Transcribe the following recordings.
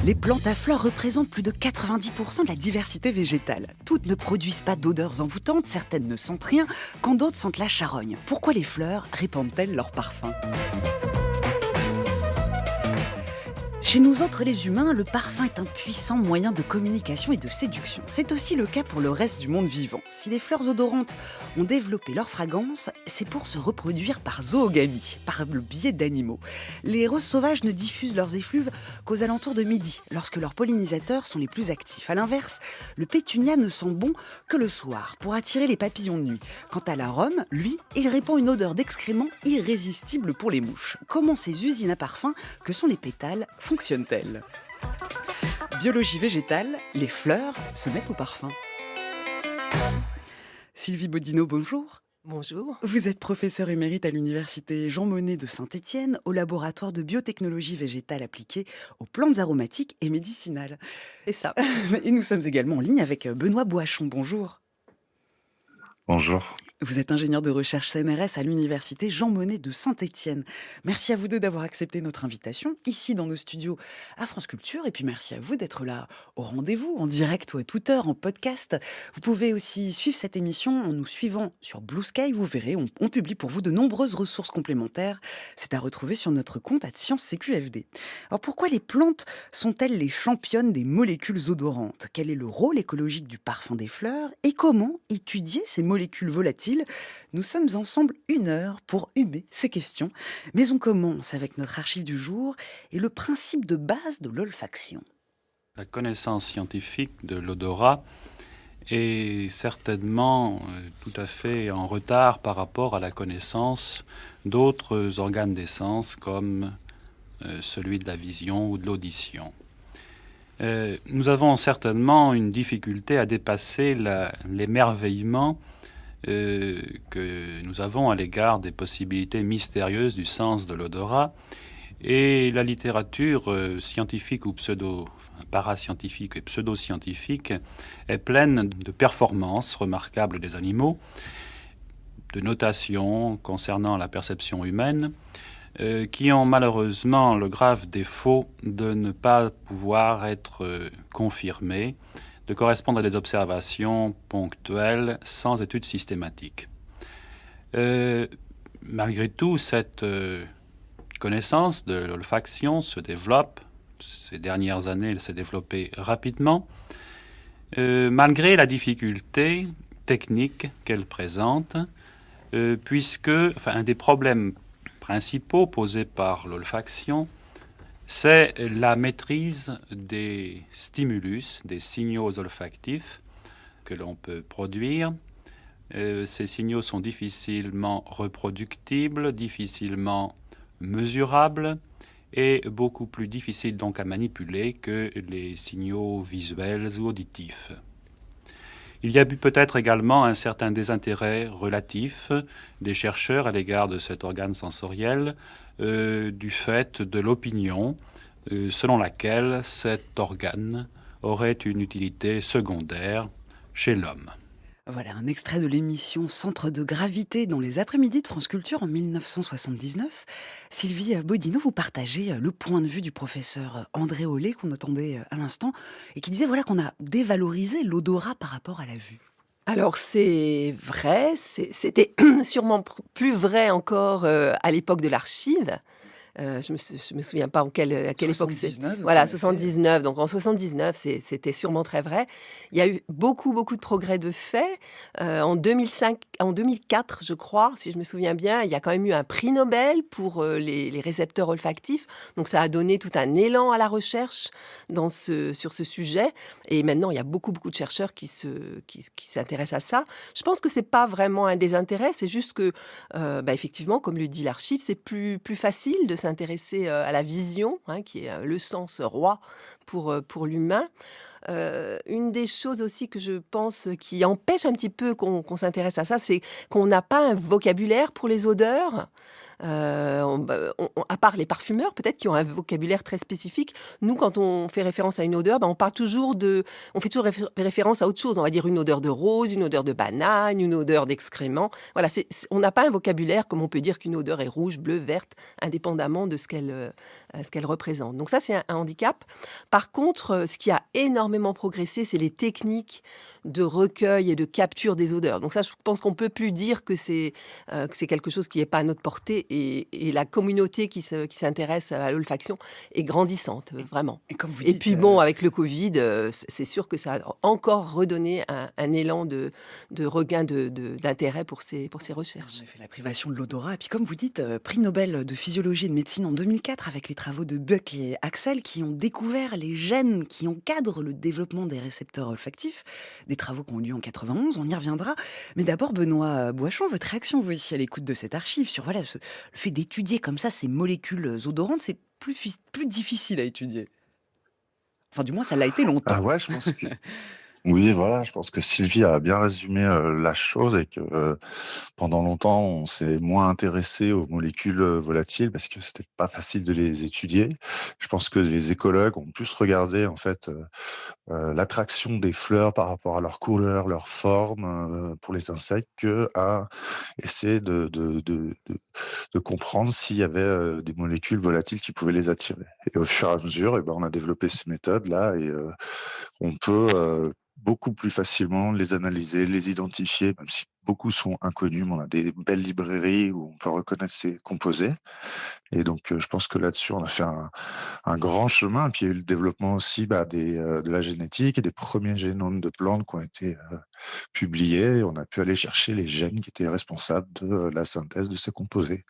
Les plantes à fleurs représentent plus de 90% de la diversité végétale. Toutes ne produisent pas d'odeurs envoûtantes, certaines ne sentent rien, quand d'autres sentent la charogne. Pourquoi les fleurs répandent-elles leur parfum ? Chez nous autres, les humains, le parfum est un puissant moyen de communication et de séduction. C'est aussi le cas pour le reste du monde vivant. Si les fleurs odorantes ont développé leur fragrance, c'est pour se reproduire par zoogamie, par le biais d'animaux. Les roses sauvages ne diffusent leurs effluves qu'aux alentours de midi, lorsque leurs pollinisateurs sont les plus actifs. À l'inverse, le pétunia ne sent bon que le soir, pour attirer les papillons de nuit. Quant à l'arôme, lui, il répand une odeur d'excréments irrésistible pour les mouches. Comment ces usines à parfum, que sont les pétales, fonctionne-t-elle ? Biologie végétale, les fleurs se mettent au parfum. Sylvie Bodino, bonjour. Bonjour. Vous êtes professeure émérite à l'université Jean Monnet de Saint-Étienne, au laboratoire de biotechnologie végétale appliquée aux plantes aromatiques et médicinales. C'est ça. Et nous sommes également en ligne avec Benoît Boachon, bonjour. Bonjour. Vous êtes ingénieur de recherche CNRS à l'université Jean Monnet de Saint-Étienne. Merci à vous deux d'avoir accepté notre invitation, ici dans nos studios à France Culture. Et puis merci à vous d'être là au rendez-vous, en direct ou à toute heure, en podcast. Vous pouvez aussi suivre cette émission en nous suivant sur Blue Sky. Vous verrez, on publie pour vous de nombreuses ressources complémentaires. C'est à retrouver sur notre compte @ScienceCQFD. Alors pourquoi les plantes sont-elles les championnes des molécules odorantes ? Quel est le rôle écologique du parfum des fleurs ? Et comment étudier ces molécules volatiles ? Nous sommes ensemble 1 heure pour humer ces questions. Mais on commence avec notre archive du jour et le principe de base de l'olfaction. La connaissance scientifique de l'odorat est certainement tout à fait en retard par rapport à la connaissance d'autres organes des sens comme celui de la vision ou de l'audition. Nous avons certainement une difficulté à dépasser l'émerveillement que nous avons à l'égard des possibilités mystérieuses du sens de l'odorat. Et la littérature scientifique ou parascientifique et pseudo-scientifique est pleine de performances remarquables des animaux, de notations concernant la perception humaine, qui ont malheureusement le grave défaut de ne pas pouvoir être confirmées, de correspondre à des observations ponctuelles sans études systématiques. Malgré tout, cette connaissance de l'olfaction se développe. Ces dernières années, elle s'est développée rapidement, malgré la difficulté technique qu'elle présente, puisque un des problèmes principaux posés par l'olfaction, c'est la maîtrise des stimulus, des signaux olfactifs que l'on peut produire. Ces signaux sont difficilement reproductibles, difficilement mesurables et beaucoup plus difficiles donc à manipuler que les signaux visuels ou auditifs. Il y a eu peut-être également un certain désintérêt relatif des chercheurs à l'égard de cet organe sensoriel, du fait de l'opinion selon laquelle cet organe aurait une utilité secondaire chez l'homme. Voilà un extrait de l'émission Centre de gravité dans les après-midi de France Culture en 1979. Sylvie Bodino, vous partagez le point de vue du professeur André Hollet qu'on entendait à l'instant et qui disait voilà qu'on a dévalorisé l'odorat par rapport à la vue. Alors c'est vrai, c'était sûrement plus vrai encore à l'époque de l'archive. Je me souviens pas à quelle époque c'est. Voilà, 79. Donc en 79, c'était sûrement très vrai. Il y a eu beaucoup de progrès de fait. En 2004, je crois, si je me souviens bien, il y a quand même eu un prix Nobel pour les récepteurs olfactifs. Donc ça a donné tout un élan à la recherche sur ce sujet. Et maintenant, il y a beaucoup de chercheurs qui s'intéressent à ça. Je pense que c'est pas vraiment un désintérêt, c'est juste que, effectivement, comme le dit l'archive, c'est plus facile de s'intéresser à la vision, qui est le sens roi pour l'humain. Une des choses aussi que je pense qui empêche un petit peu qu'on s'intéresse à ça, c'est qu'on n'a pas un vocabulaire pour les odeurs. À part les parfumeurs, peut-être, qui ont un vocabulaire très spécifique. Nous, quand on fait référence à une odeur, on fait toujours référence à autre chose. On va dire une odeur de rose, une odeur de banane, une odeur d'excréments. Voilà, on n'a pas un vocabulaire comme on peut dire qu'une odeur est rouge, bleue, verte, indépendamment de ce qu'elle ce qu'elle représente. Donc ça, c'est un handicap. Par contre, ce qui a énormément progressé, c'est les techniques de recueil et de capture des odeurs. Donc ça, je pense qu'on peut plus dire que c'est quelque chose qui n'est pas à notre portée. Et la communauté qui s'intéresse à l'olfaction est grandissante, vraiment. Et comme vous Et dites, puis bon, avec le Covid, c'est sûr que ça a encore redonné un élan de regain d'intérêt pour ces en recherches. effet, la privation de l'odorat. Et puis, comme vous dites, prix Nobel de physiologie et de médecine en 2004 avec les travaux de Buck et Axel qui ont découvert les gènes qui encadrent le développement des récepteurs olfactifs. Des travaux qui ont eu lieu en 91, on y reviendra. Mais d'abord, Benoît Boichon, votre réaction, vous aussi, à l'écoute de cette archive, sur voilà, le fait d'étudier comme ça ces molécules odorantes, c'est plus difficile à étudier. Enfin, du moins, ça l'a été Ah longtemps. ouais, je pense que oui, voilà, je pense que Sylvie a bien résumé la chose et que pendant longtemps, on s'est moins intéressé aux molécules volatiles parce que c'était pas facile de les étudier. Je pense que les écologues ont plus regardé en fait l'attraction des fleurs par rapport à leur couleur, leur forme pour les insectes que à essayer de comprendre s'il y avait des molécules volatiles qui pouvaient les attirer. Et au fur et à mesure, eh ben, on a développé ces méthodes-là et on peut beaucoup plus facilement les analyser, les identifier, même si beaucoup sont inconnus, mais on a des belles librairies où on peut reconnaître ces composés. Et donc, je pense que là-dessus, on a fait un grand chemin. Puis il y a eu le développement aussi de la génétique et des premiers génomes de plantes qui ont été publiés. Et on a pu aller chercher les gènes qui étaient responsables de la synthèse de ces composés.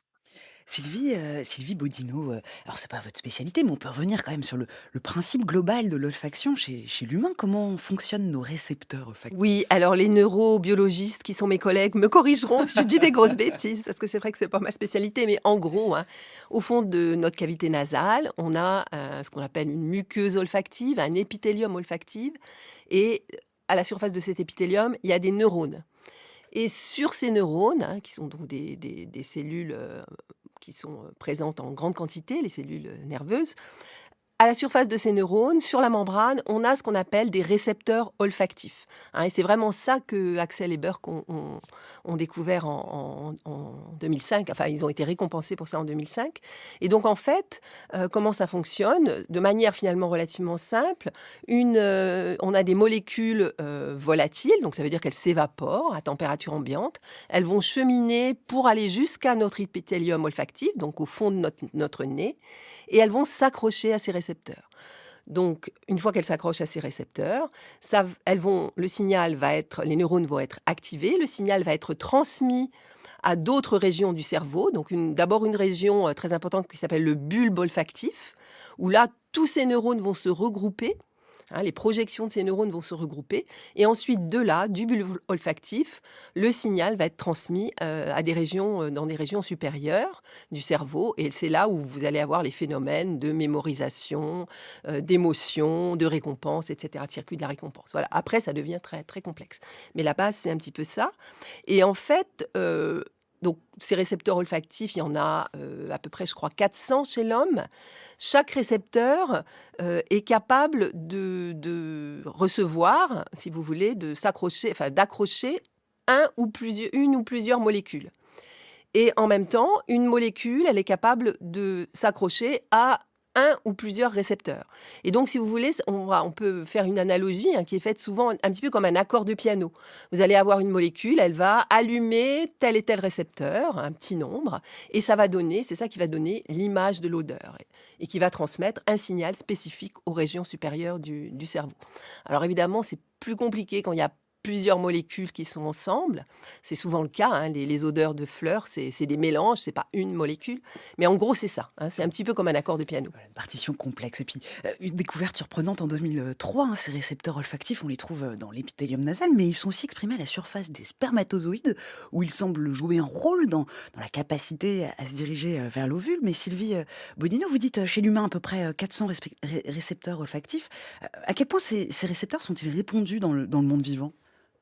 Sylvie Bodino, alors c'est pas votre spécialité, mais on peut revenir quand même sur le principe global de l'olfaction chez l'humain. Comment fonctionnent nos récepteurs Oui, olfactifs? alors les neurobiologistes qui sont mes collègues me corrigeront si je dis des grosses bêtises, parce que c'est vrai que c'est pas ma spécialité, mais en gros, hein, au fond de notre cavité nasale, on a ce qu'on appelle une muqueuse olfactive, un épithélium olfactif, et à la surface de cet épithélium, il y a des neurones. Et sur ces neurones, hein, qui sont donc des cellules qui sont présentes en grande quantité, les cellules nerveuses, à la surface de ces neurones, sur la membrane, on a ce qu'on appelle des récepteurs olfactifs, hein, et c'est vraiment ça que Axel et Burke ont découvert en 2005. Enfin, ils ont été récompensés pour ça en 2005. Et donc, en fait, comment ça fonctionne? De manière finalement relativement simple, on a des molécules volatiles, donc ça veut dire qu'elles s'évaporent à température ambiante. Elles vont cheminer pour aller jusqu'à notre épithélium olfactif, donc au fond de notre nez, et elles vont s'accrocher à ces récepteurs. Donc, une fois qu'elles s'accrochent à ces récepteurs, les neurones vont être activés, le signal va être transmis à d'autres régions du cerveau. Donc, d'abord une région très importante qui s'appelle le bulbe olfactif, où là, tous ces neurones vont se regrouper. Hein, les projections de ces neurones vont se regrouper. Et ensuite, de là, du bulbe olfactif, le signal va être transmis dans des régions supérieures du cerveau. Et c'est là où vous allez avoir les phénomènes de mémorisation, d'émotion, de récompense, etc., de circuit de la récompense. Voilà. Après, ça devient très, très complexe. Mais la base, c'est un petit peu ça. Et en fait, donc, ces récepteurs olfactifs, il y en a à peu près, je crois, 400 chez l'homme. Chaque récepteur est capable de recevoir, si vous voulez, d'accrocher une ou plusieurs molécules. Et en même temps, une molécule, elle est capable de s'accrocher à un ou plusieurs récepteurs. Et donc, si vous voulez, on peut faire une analogie qui est faite souvent un petit peu comme un accord de piano. Vous allez avoir une molécule, elle va allumer tel et tel récepteur, un petit nombre, et c'est ça qui va donner l'image de l'odeur et qui va transmettre un signal spécifique aux régions supérieures du cerveau. Alors évidemment, c'est plus compliqué quand il y a plusieurs molécules qui sont ensemble. C'est souvent le cas, hein, les odeurs de fleurs, c'est des mélanges, c'est pas une molécule. Mais en gros, c'est ça, hein, c'est un petit peu comme un accord de piano. Voilà, une partition complexe. Et puis, une découverte surprenante en 2003, ces récepteurs olfactifs, on les trouve dans l'épithélium nasal, mais ils sont aussi exprimés à la surface des spermatozoïdes, où ils semblent jouer un rôle dans la capacité à se diriger vers l'ovule. Mais Sylvie Bodino, vous dites chez l'humain à peu près 400 récepteurs olfactifs. À quel point ces récepteurs sont-ils répandus dans le monde vivant?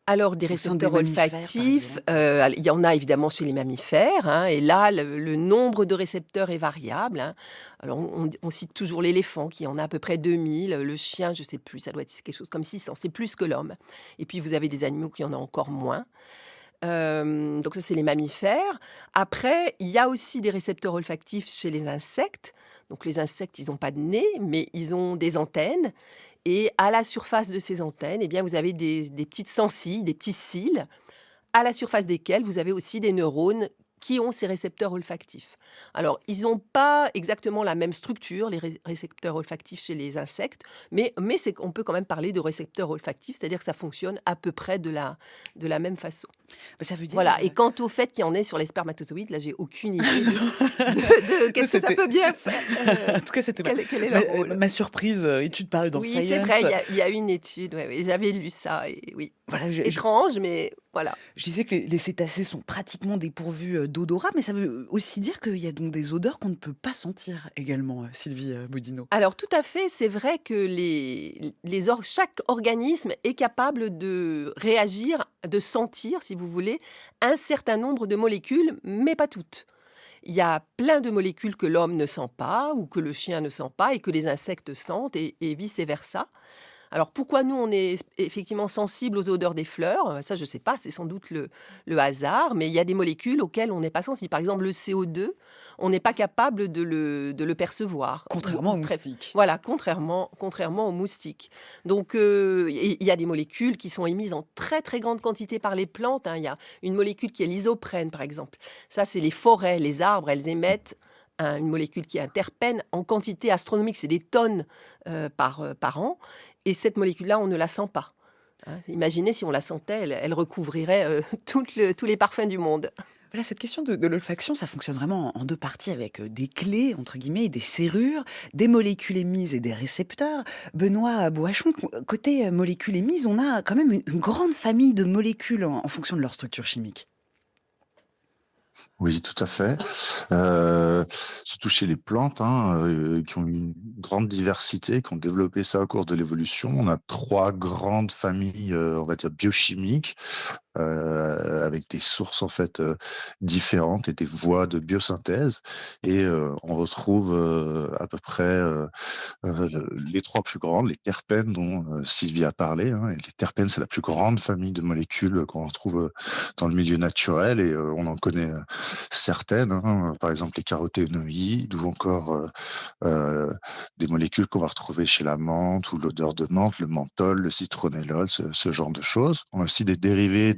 Alors, des Au sein des récepteurs mammifères, par olfactifs, exemple? il y en a évidemment chez les mammifères, hein, et là, le nombre de récepteurs est variable, hein. Alors, on cite toujours l'éléphant qui en a à peu près 2000, le chien, je ne sais plus, ça doit être quelque chose comme 600, c'est plus que l'homme. Et puis, vous avez des animaux qui en ont encore moins. Donc ça, c'est les mammifères. Après, il y a aussi des récepteurs olfactifs chez les insectes. Donc les insectes, ils n'ont pas de nez, mais ils ont des antennes. Et à la surface de ces antennes, eh bien, vous avez des petites sensiles, des petits cils, à la surface desquels vous avez aussi des neurones qui ont ces récepteurs olfactifs. Alors, ils n'ont pas exactement la même structure, les récepteurs olfactifs chez les insectes, mais on peut quand même parler de récepteurs olfactifs, c'est-à-dire que ça fonctionne à peu près de la même façon. Ça veut dire... Voilà. Et quant au fait qu'il y en ait sur les spermatozoïdes, là, j'ai aucune idée de qu'est-ce que ça peut bien faire. En tout cas, c'était quel est leur rôle. ma surprise, étude parue dans Science. Oui, c'est vrai, il y a une étude, ouais, j'avais lu ça, et oui. Voilà, Étrange, mais voilà. Je disais que les cétacés sont pratiquement dépourvus d'odorat, mais ça veut aussi dire qu'il y a donc des odeurs qu'on ne peut pas sentir également, Sylvie Bodino. Alors tout à fait, c'est vrai que chaque organisme est capable de réagir, de sentir, si vous voulez, un certain nombre de molécules, mais pas toutes. Il y a plein de molécules que l'homme ne sent pas, ou que le chien ne sent pas, et que les insectes sentent, et vice-versa. Alors pourquoi nous, on est effectivement sensible aux odeurs des fleurs? Ça, je ne sais pas, c'est sans doute le hasard, mais il y a des molécules auxquelles on n'est pas sensible. Par exemple, le CO2, on n'est pas capable de le percevoir. Contrairement aux moustiques. Voilà, contrairement aux moustiques. Donc, il y a des molécules qui sont émises en très, très grande quantité par les plantes. Il y a une molécule qui est l'isoprène, par exemple. Ça, c'est les forêts, les arbres, elles émettent une molécule qui est un terpène en quantité astronomique, c'est des tonnes par an. Et cette molécule-là, on ne la sent pas. Imaginez si on la sentait, elle recouvrirait tous les parfums du monde. Voilà, cette question de l'olfaction, ça fonctionne vraiment en deux parties avec des clés, entre guillemets, et des serrures, des molécules émises et des récepteurs. Benoît Boachon, côté molécules émises, on a quand même une grande famille de molécules en fonction de leur structure chimique. Oui, tout à fait. Surtout chez les plantes, qui ont une grande diversité, qui ont développé ça au cours de l'évolution. On a 3 grandes familles, on va dire biochimiques, avec des sources en fait différentes et des voies de biosynthèse. Et on retrouve à peu près les 3 plus grandes, les terpènes dont Sylvie a parlé. Et les terpènes, c'est la plus grande famille de molécules qu'on retrouve dans le milieu naturel, et on en connaît certaines, par exemple les caroténoïdes, ou encore des molécules qu'on va retrouver chez la menthe, ou l'odeur de menthe, le menthol, le citronellol, ce genre de choses. On a aussi des dérivés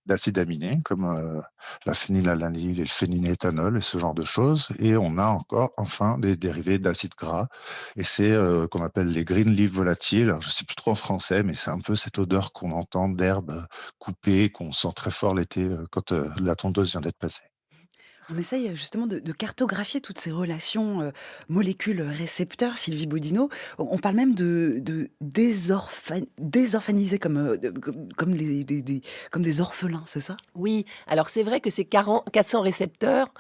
d'acides aminés, comme la phénylalanine et le phényléthanol et ce genre de choses. Et on a encore, enfin, des dérivés d'acides gras. Et c'est qu'on appelle les green leaf volatiles. Alors, je ne sais plus trop en français, mais c'est un peu cette odeur qu'on entend d'herbe coupée, qu'on sent très fort l'été quand la tondeuse vient d'être passée. On essaye justement de cartographier toutes ces relations molécules-récepteurs, Sylvie Bodino. On parle même de désorphaniser comme comme des orphelins, c'est ça? Oui, alors c'est vrai que ces 400 récepteurs,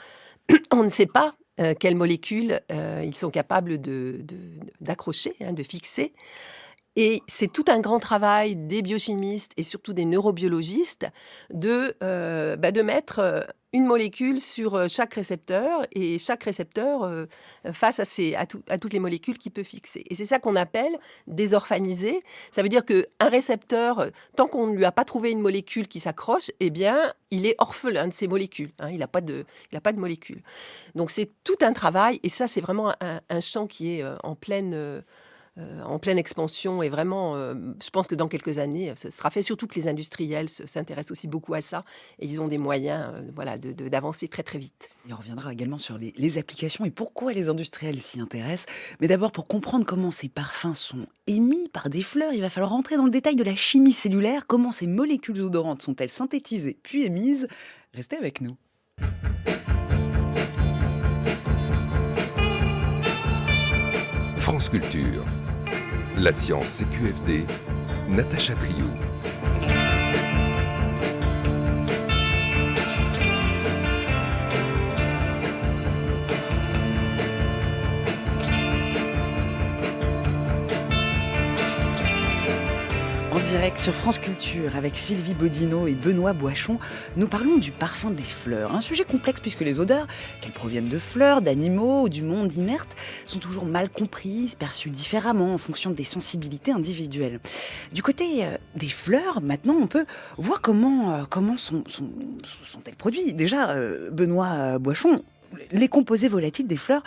on ne sait pas quelles molécules ils sont capables d'accrocher, de fixer. Et c'est tout un grand travail des biochimistes et surtout des neurobiologistes de mettre une molécule sur chaque récepteur, et chaque récepteur face à toutes les molécules qu'il peut fixer. Et c'est ça qu'on appelle désorphaniser. Ça veut dire qu'un récepteur, tant qu'on ne lui a pas trouvé une molécule qui s'accroche, eh bien, il est orphelin de ces molécules. Il n'a pas de molécule. Donc c'est tout un travail, et ça, c'est vraiment un champ qui est en pleine expansion, et vraiment, je pense que dans quelques années, ce sera fait. Surtout que les industriels s'intéressent aussi beaucoup à ça, et ils ont des moyens d'avancer très très vite. Et on reviendra également sur les applications et pourquoi les industriels s'y intéressent. Mais d'abord, pour comprendre comment ces parfums sont émis par des fleurs, il va falloir rentrer dans le détail de la chimie cellulaire. Comment ces molécules odorantes sont-elles synthétisées puis émises? Restez avec nous. France Culture. La science CQFD, Natacha Triou. En direct sur France Culture avec Sylvie Bodino et Benoît Boichon. Nous parlons du parfum des fleurs. Un sujet complexe puisque les odeurs, qu'elles proviennent de fleurs, d'animaux ou du monde inerte, sont toujours mal comprises, perçues différemment en fonction des sensibilités individuelles. Du côté des fleurs, maintenant, on peut voir comment sont-elles produites. Déjà, Benoît Boichon, les composés volatiles des fleurs,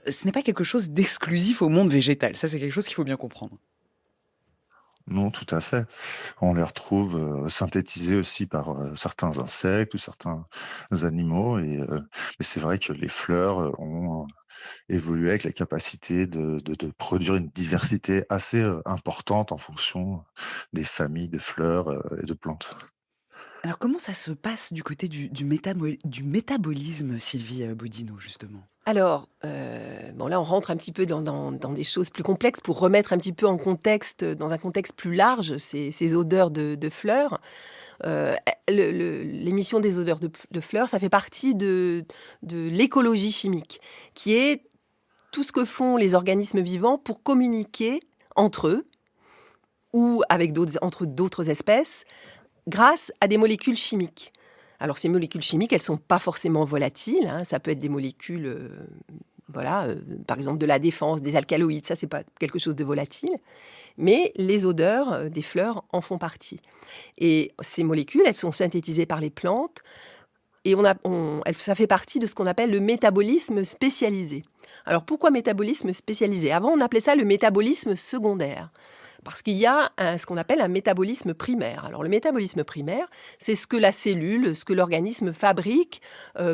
ce n'est pas quelque chose d'exclusif au monde végétal. Ça, c'est quelque chose qu'il faut bien comprendre. Non, tout à fait. On les retrouve, synthétisés aussi par, certains insectes ou certains animaux mais c'est vrai que les fleurs, ont évolué avec la capacité de produire une diversité assez, importante en fonction des familles de fleurs, et de plantes. Alors comment ça se passe du côté du métabolisme, Sylvie, Bodino, justement? Alors, bon là, on rentre un petit peu dans des choses plus complexes pour remettre un petit peu en contexte, dans un contexte plus large, ces odeurs de fleurs. Heu, l'émission des odeurs de fleurs, ça fait partie de l'écologie chimique, qui est tout ce que font les organismes vivants pour communiquer entre eux ou avec entre d'autres espèces, grâce à des molécules chimiques. Alors ces molécules chimiques, elles sont pas forcément volatiles, hein, ça peut être des molécules, voilà, par exemple de la défense, des alcaloïdes, ça c'est pas quelque chose de volatile, mais les odeurs, des fleurs en font partie et ces molécules, elles sont synthétisées par les plantes et ça fait partie de ce qu'on appelle le métabolisme spécialisé. Alors pourquoi métabolisme spécialisé? Avant, on appelait ça le métabolisme secondaire. Parce qu'il y a ce qu'on appelle un métabolisme primaire. Alors le métabolisme primaire, c'est ce que la cellule, ce que l'organisme fabrique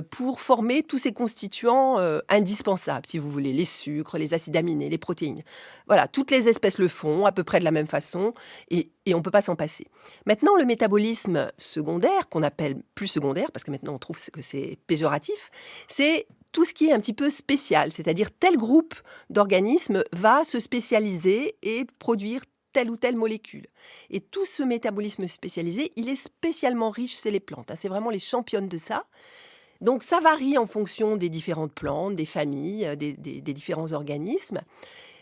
pour former tous ces constituants indispensables, si vous voulez, les sucres, les acides aminés, les protéines. Voilà, toutes les espèces le font à peu près de la même façon et on ne peut pas s'en passer. Maintenant, le métabolisme secondaire, qu'on appelle plus secondaire, parce que maintenant on trouve que c'est péjoratif, c'est tout ce qui est un petit peu spécial, c'est-à-dire tel groupe d'organismes va se spécialiser et produire telle ou telle molécule. Et tout ce métabolisme spécialisé, il est spécialement riche chez les plantes, hein. C'est vraiment les championnes de ça. Donc ça varie en fonction des différentes plantes, des familles, des différents organismes.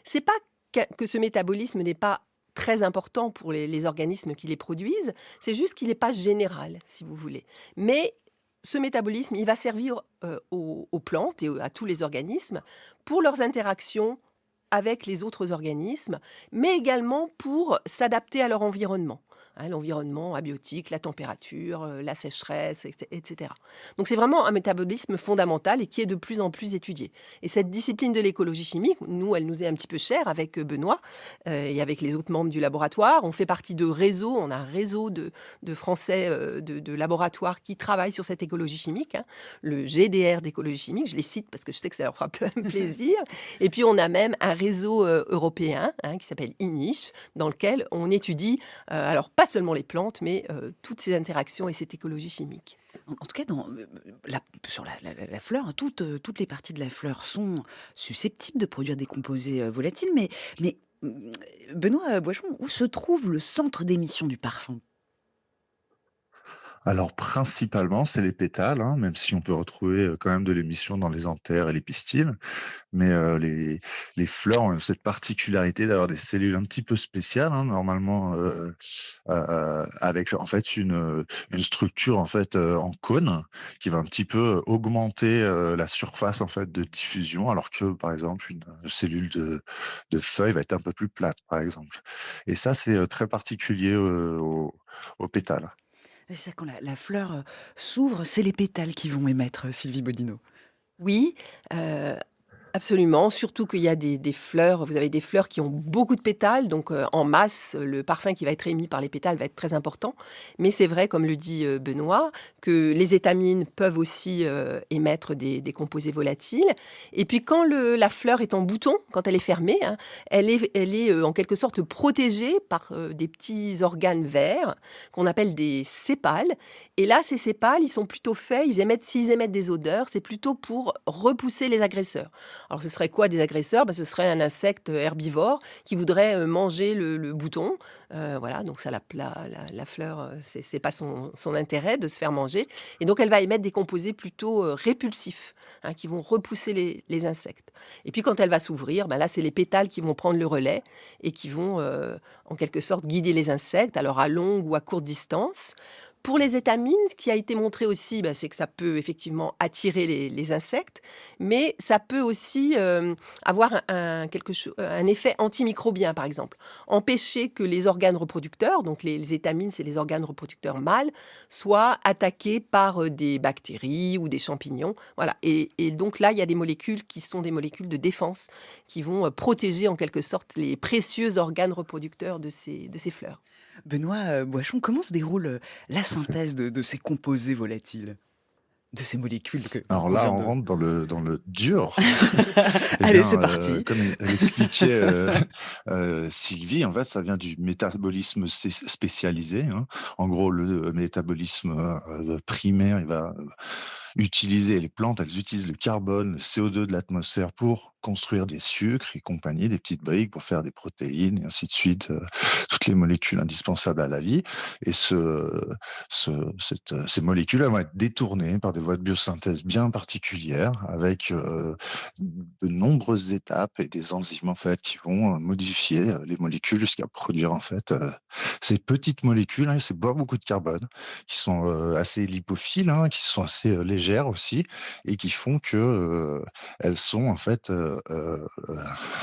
C'est pas que ce métabolisme n'est pas très important pour les organismes qui les produisent, c'est juste qu'il n'est pas général, si vous voulez. Mais ce métabolisme, il va servir aux plantes et à tous les organismes pour leurs interactions avec les autres organismes, mais également pour s'adapter à leur environnement. Hein, l'environnement abiotique, la température, la sécheresse, etc. Donc c'est vraiment un métabolisme fondamental et qui est de plus en plus étudié. Et cette discipline de l'écologie chimique, nous, elle nous est un petit peu chère avec Benoît et avec les autres membres du laboratoire. On fait partie de réseaux, on a un réseau de Français de laboratoires qui travaillent sur cette écologie chimique, hein, le GDR d'écologie chimique, je les cite parce que je sais que ça leur fera plaisir. Et puis on a même un réseau européen qui s'appelle INICH, dans lequel on étudie, alors pas seulement les plantes, mais toutes ces interactions et cette écologie chimique. En tout cas, sur la fleur, toutes les parties de la fleur sont susceptibles de produire des composés volatiles, mais Benoît Boichon, où se trouve le centre d'émission du parfum? Alors principalement, c'est les pétales, hein, même si on peut retrouver, quand même de l'émission dans les anthères et les pistils. Mais, les fleurs ont cette particularité d'avoir des cellules un petit peu spéciales, hein, normalement, avec en fait une structure en fait, en cône qui va un petit peu augmenter, la surface en fait de diffusion, alors que par exemple une, cellule de feuille va être un peu plus plate, par exemple. Et ça, c'est, très particulier, aux pétales. C'est ça, quand la fleur s'ouvre, c'est les pétales qui vont émettre, Sylvie Bodino. Oui, absolument, surtout qu'il y a des fleurs, vous avez des fleurs qui ont beaucoup de pétales, donc en masse, le parfum qui va être émis par les pétales va être très important. Mais c'est vrai, comme le dit Benoît, que les étamines peuvent aussi émettre des composés volatiles. Et puis quand la fleur est en bouton, quand elle est fermée, hein, elle est en quelque sorte protégée par des petits organes verts qu'on appelle des sépales. Et là, ces sépales, ils sont plutôt faits, s'ils émettent des odeurs, c'est plutôt pour repousser les agresseurs. Alors ce serait quoi des agresseurs? Ce serait un insecte herbivore qui voudrait manger le bouton. Voilà, donc ça, la fleur, c'est pas son intérêt de se faire manger. Et donc elle va émettre des composés plutôt répulsifs, hein, qui vont repousser les insectes. Et puis quand elle va s'ouvrir, là, c'est les pétales qui vont prendre le relais et qui vont en quelque sorte guider les insectes, alors à longue ou à courte distance. Pour les étamines, ce qui a été montré aussi, c'est que ça peut effectivement attirer les insectes, mais ça peut aussi avoir un effet antimicrobien, par exemple. Empêcher que les organes reproducteurs, donc les étamines, c'est les organes reproducteurs mâles, soient attaqués par des bactéries ou des champignons. Voilà. Et donc là, il y a des molécules qui sont des molécules de défense qui vont protéger en quelque sorte les précieux organes reproducteurs de ces fleurs. Benoît Boichon, comment se déroule la synthèse de ces composés volatiles, de ces molécules Alors qu'on là, vient on de... rentre dans le dur. Eh Allez, bien, c'est parti. comme elle expliquait, Sylvie, en fait, ça vient du métabolisme spécialisé, hein. En gros, le métabolisme, primaire, il va utiliser les plantes, elles utilisent le carbone, le CO2 de l'atmosphère pour construire des sucres et compagnie, des petites briques pour faire des protéines et ainsi de suite, toutes les molécules indispensables à la vie. Et ces molécules, elles vont être détournées par des voies de biosynthèse bien particulières avec de nombreuses étapes et des enzymes en fait qui vont modifier les molécules jusqu'à produire en fait ces petites molécules, hein, c'est pas beaucoup de carbone, qui sont assez lipophiles, hein, qui sont assez légères aussi et qui font que elles sont en fait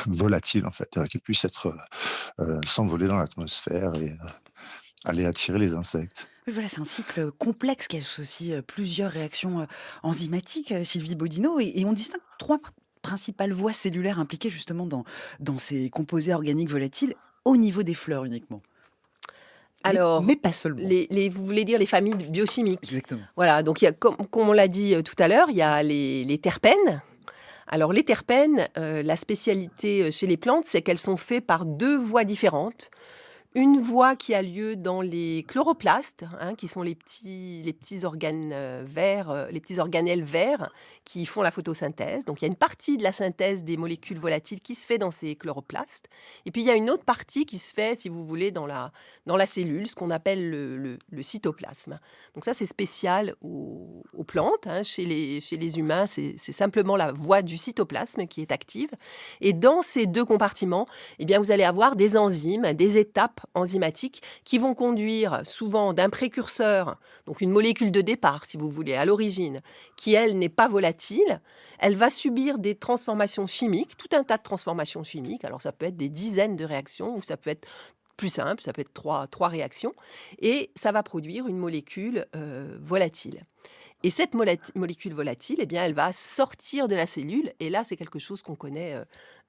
volatiles en fait, qu'elles puissent être s'envoler dans l'atmosphère et aller attirer les insectes. Oui, voilà, c'est un cycle complexe qui associe plusieurs réactions enzymatiques, Sylvie Bodino, et on distingue trois principales voies cellulaires impliquées justement dans ces composés organiques volatiles au niveau des fleurs uniquement. Alors, Mais pas seulement. vous voulez dire les familles biochimiques? Exactement. Voilà, donc il y a, comme on l'a dit tout à l'heure, il y a les terpènes. Alors les terpènes, la spécialité chez les plantes, c'est qu'elles sont faites par deux voies différentes. Une voie qui a lieu dans les chloroplastes, hein, qui sont les petits organes verts, les petits organelles verts qui font la photosynthèse. Donc il y a une partie de la synthèse des molécules volatiles qui se fait dans ces chloroplastes. Et puis il y a une autre partie qui se fait, si vous voulez, dans la cellule, ce qu'on appelle le cytoplasme. Donc ça, c'est spécial aux plantes, hein. Chez les humains, c'est simplement la voie du cytoplasme qui est active. Et dans ces deux compartiments, eh bien, vous allez avoir des enzymes, des étapes enzymatiques qui vont conduire souvent d'un précurseur, donc une molécule de départ, si vous voulez, à l'origine, qui, elle, n'est pas volatile. Elle va subir des transformations chimiques, tout un tas de transformations chimiques. Alors, ça peut être des dizaines de réactions ou ça peut être plus simple, ça peut être trois réactions. Et ça va produire une molécule volatile. Et cette molécule volatile, eh bien, elle va sortir de la cellule. Et là, c'est quelque chose qu'on connaît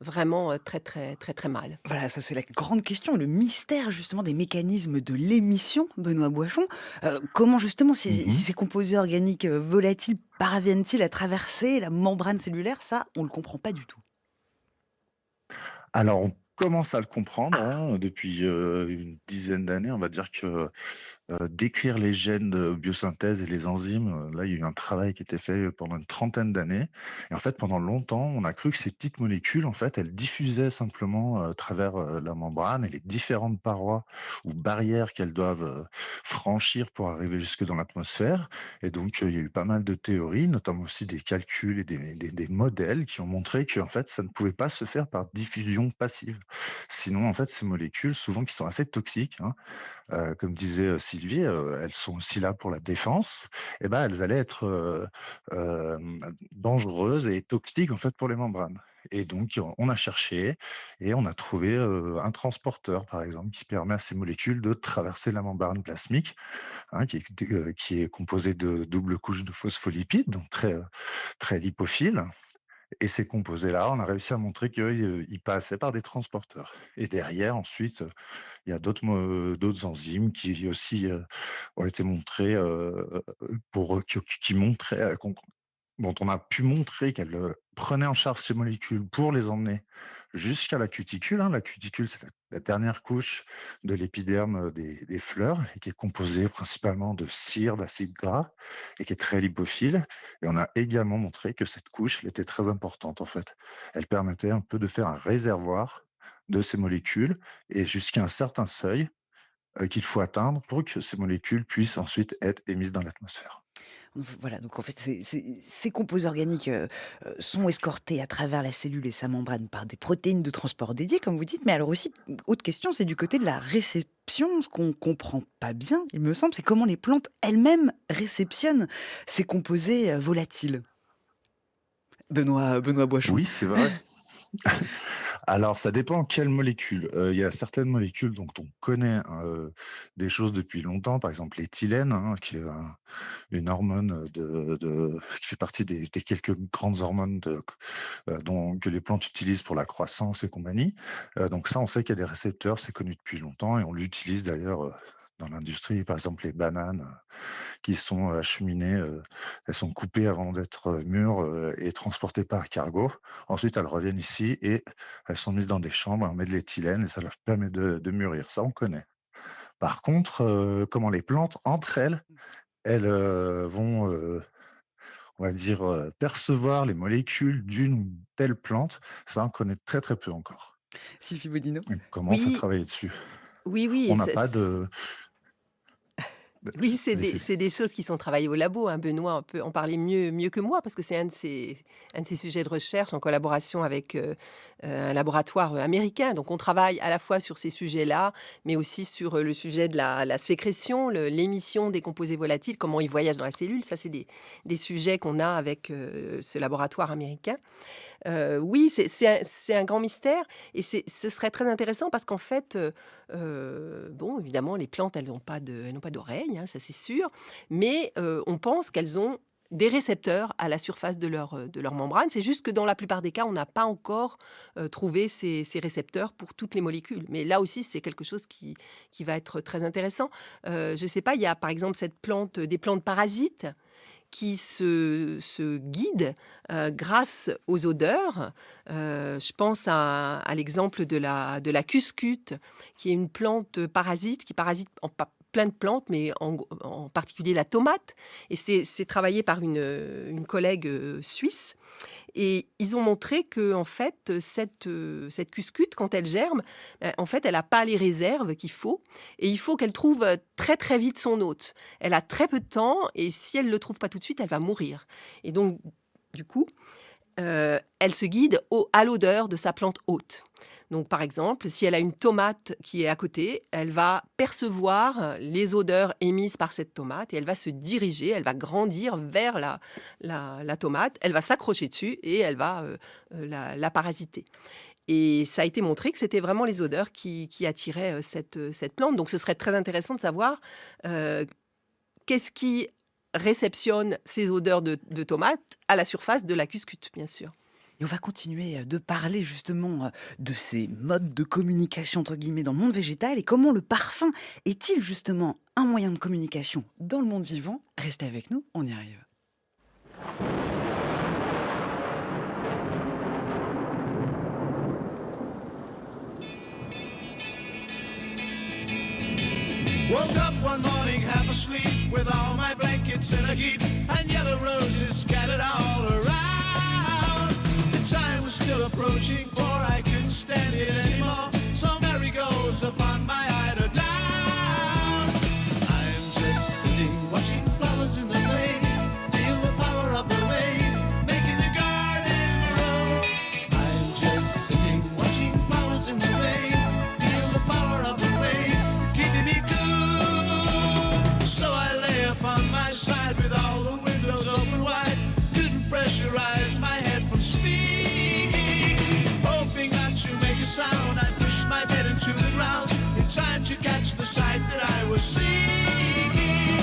vraiment très, très, très, très mal. Voilà, ça c'est la grande question, le mystère justement des mécanismes de l'émission, Benoît Boichon. Comment justement Mmh. ces composés organiques volatiles parviennent-ils à traverser la membrane cellulaire? Ça, on le comprend pas du tout. Alors on commence à le comprendre, Ah! hein, depuis, une dizaine d'années. On va dire que décrire les gènes de biosynthèse et les enzymes, là, il y a eu un travail qui était fait pendant une trentaine d'années et en fait, pendant longtemps, on a cru que ces petites molécules, en fait, elles diffusaient simplement à travers, la membrane et les différentes parois ou barrières qu'elles doivent, franchir pour arriver jusque dans l'atmosphère et donc il y a eu pas mal de théories, notamment aussi des calculs et des modèles qui ont montré qu'en fait, ça ne pouvait pas se faire par diffusion passive. Sinon, en fait, ces molécules, souvent qui sont assez toxiques, hein, comme disait, Sylvie, elles sont aussi là pour la défense et ben, elles allaient être, dangereuses et toxiques, en fait, pour les membranes et donc on a cherché et on a trouvé, un transporteur, par exemple, qui permet à ces molécules de traverser la membrane plasmique, hein, qui est composée de double couche de phospholipides, donc très lipophile et ces composés-là, on a réussi à montrer qu'ils passaient par des transporteurs et derrière ensuite, il y a d'autres enzymes qui aussi, ont été montrées, pour, qui montraient, dont on a pu montrer qu'elles, prenaient en charge ces molécules pour les emmener jusqu'à la cuticule, hein. La cuticule, c'est la dernière couche de l'épiderme des fleurs et qui est composée principalement de cire, d'acide gras et qui est très lipophile. Et on a également montré que cette couche, elle était très importante en fait. Elle permettait un peu de faire un réservoir de ces molécules et jusqu'à un certain seuil qu'il faut atteindre pour que ces molécules puissent ensuite être émises dans l'atmosphère. Voilà, donc en fait, ces composés organiques, sont escortés à travers la cellule et sa membrane par des protéines de transport dédiées, comme vous dites. Mais alors aussi, autre question, c'est du côté de la réception. Ce qu'on comprend pas bien, il me semble, c'est comment les plantes elles-mêmes réceptionnent ces composés, volatiles. Benoît Boichon. Oui, c'est vrai. Alors, ça dépend quelles molécules. Il y a certaines molécules dont on connaît, des choses depuis longtemps, par exemple l'éthylène, hein, qui est une hormone qui fait partie des quelques grandes hormones que les plantes utilisent pour la croissance et compagnie. Donc ça, on sait qu'il y a des récepteurs, c'est connu depuis longtemps et on l'utilise d'ailleurs, dans l'industrie. Par exemple, les bananes, qui sont acheminées, elles sont coupées avant d'être, mûres, et transportées par cargo. Ensuite, elles reviennent ici et elles sont mises dans des chambres, on met de l'éthylène et ça leur permet de mûrir. Ça, on connaît. Par contre, comment les plantes, entre elles, elles, vont, on va dire, percevoir les molécules d'une ou telle plante, ça, on connaît très, très peu encore. Sylvie Bodino? On commence à Oui, travailler dessus. oui, oui, On et n'a ça pas de oui, c'est des allez-y. c'est des choses qui sont travaillées au labo, hein. Benoît peut en parler mieux que moi parce que c'est un de ses sujets de recherche en collaboration avec, un laboratoire, américain. Donc on travaille à la fois sur ces sujets-là, mais aussi sur, le sujet de la sécrétion, l'émission des composés volatiles, comment ils voyagent dans la cellule. Ça, c'est des sujets qu'on a avec, ce laboratoire américain. Oui, c'est un grand mystère et ce serait très intéressant parce qu'en fait, bon, évidemment, les plantes, elles n'ont pas d'oreilles, hein, ça c'est sûr, mais on pense qu'elles ont des récepteurs à la surface de leur membrane. C'est juste que dans la plupart des cas, on n'a pas encore, trouvé ces récepteurs pour toutes les molécules. Mais là aussi, c'est quelque chose qui va être très intéressant. Je ne sais pas, il y a par exemple des plantes parasites qui se guident grâce aux odeurs. Je pense à l'exemple de la cuscute, qui est une plante parasite, qui parasite plein de plantes, mais en particulier la tomate. Et c'est travaillé par une collègue suisse. Et ils ont montré que en fait, cette cuscute, quand elle germe, en fait, elle n'a pas les réserves qu'il faut. Et il faut qu'elle trouve très très vite son hôte. Elle a très peu de temps et si elle ne le trouve pas tout de suite, elle va mourir. Et donc, du coup, elle se guide à l'odeur de sa plante hôte. Donc, par exemple, si elle a une tomate qui est à côté, elle va percevoir les odeurs émises par cette tomate et elle va se diriger, elle va grandir vers la tomate, elle va s'accrocher dessus et elle va la parasiter. Et ça a été montré que c'était vraiment les odeurs qui attiraient cette plante. Donc, ce serait très intéressant de savoir qu'est-ce qui réceptionne ces odeurs de tomates à la surface de la cuscute, bien sûr. Et on va continuer de parler justement de ces modes de communication entre guillemets dans le monde végétal et comment le parfum est-il justement un moyen de communication dans le monde vivant. Restez avec nous, on y arrive. Woke up one morning half asleep with all my blankets in a heap and yellow roses scattered all around. The time was still approaching for I couldn't stand it anymore. So Mary goes upon my eider down. I'm just sitting watching flowers in the rain. Feel the power of the rain making the garden grow. I'm just sitting watching flowers in the rain. Feel the power of the rain keeping me cool. So I lay upon my side with all the windows open wide. Couldn't pressurize my head from speaking. Hoping not to make a sound, I pushed my bed into the ground in time to catch the sight that I was seeking.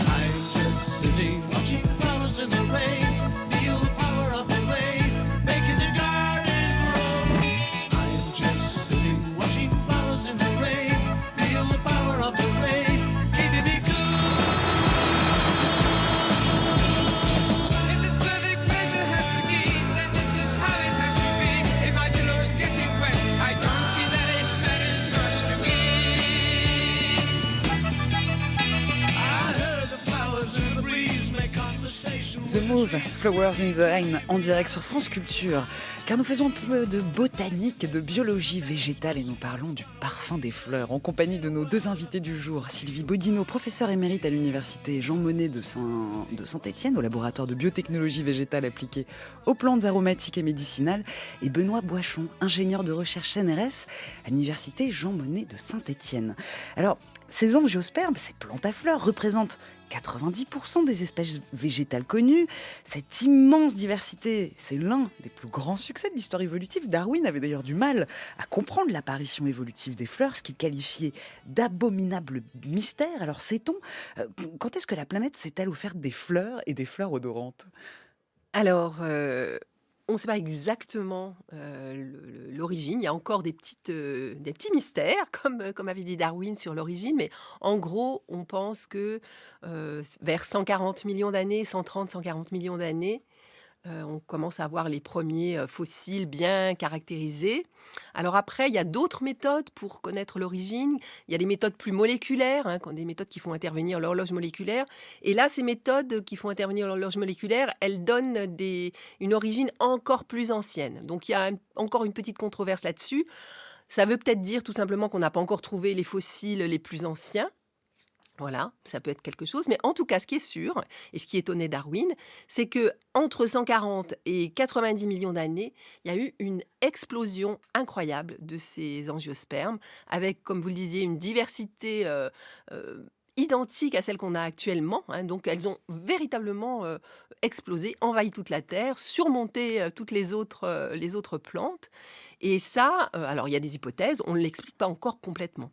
I'm just sitting watching flowers in the rain. Feel the power of the rain making the garden grow. I'm just sitting watching flowers in the rain. Feel the power of the rain keeping me cool. If this perfect pleasure has the key, then this is how it has to be. If my pillow is getting The Move, Flowers in the Rain, en direct sur France Culture. Car nous faisons un peu de botanique, de biologie végétale et nous parlons du parfum des fleurs en compagnie de nos deux invités du jour. Sylvie Bodino, professeure émérite à l'université Jean Monnet de Saint-Étienne, au laboratoire de biotechnologie végétale appliquée aux plantes aromatiques et médicinales. Et Benoît Boichon, ingénieur de recherche CNRS à l'université Jean Monnet de Saint-Étienne. Alors, ces angiospermes, ces plantes à fleurs, représentent 90% des espèces végétales connues. Cette immense diversité, c'est l'un des plus grands succès de l'histoire évolutive. Darwin avait d'ailleurs du mal à comprendre l'apparition évolutive des fleurs, ce qu'il qualifiait d'abominable mystère. Alors sait-on, quand est-ce que la planète s'est-elle offerte des fleurs et des fleurs odorantes ? Alors, on ne sait pas exactement l'origine. Il y a encore des petits mystères, comme avait dit Darwin sur l'origine. Mais en gros, on pense que vers 140 millions d'années, 130-140 millions d'années, on commence à avoir les premiers fossiles bien caractérisés. Alors après, il y a d'autres méthodes pour connaître l'origine. Il y a des méthodes plus moléculaires, des méthodes qui font intervenir l'horloge moléculaire. Et là, ces méthodes qui font intervenir l'horloge moléculaire, elles donnent une origine encore plus ancienne. Donc il y a encore une petite controverse là-dessus. Ça veut peut-être dire tout simplement qu'on n'a pas encore trouvé les fossiles les plus anciens. Voilà, ça peut être quelque chose. Mais en tout cas, ce qui est sûr, et ce qui étonnait Darwin, c'est que entre 140 et 90 millions d'années, il y a eu une explosion incroyable de ces angiospermes, avec, comme vous le disiez, une diversité identique à celle qu'on a actuellement. Donc, elles ont véritablement explosé, envahi toute la Terre, surmonté toutes les autres plantes. Et ça, alors il y a des hypothèses, on ne l'explique pas encore complètement.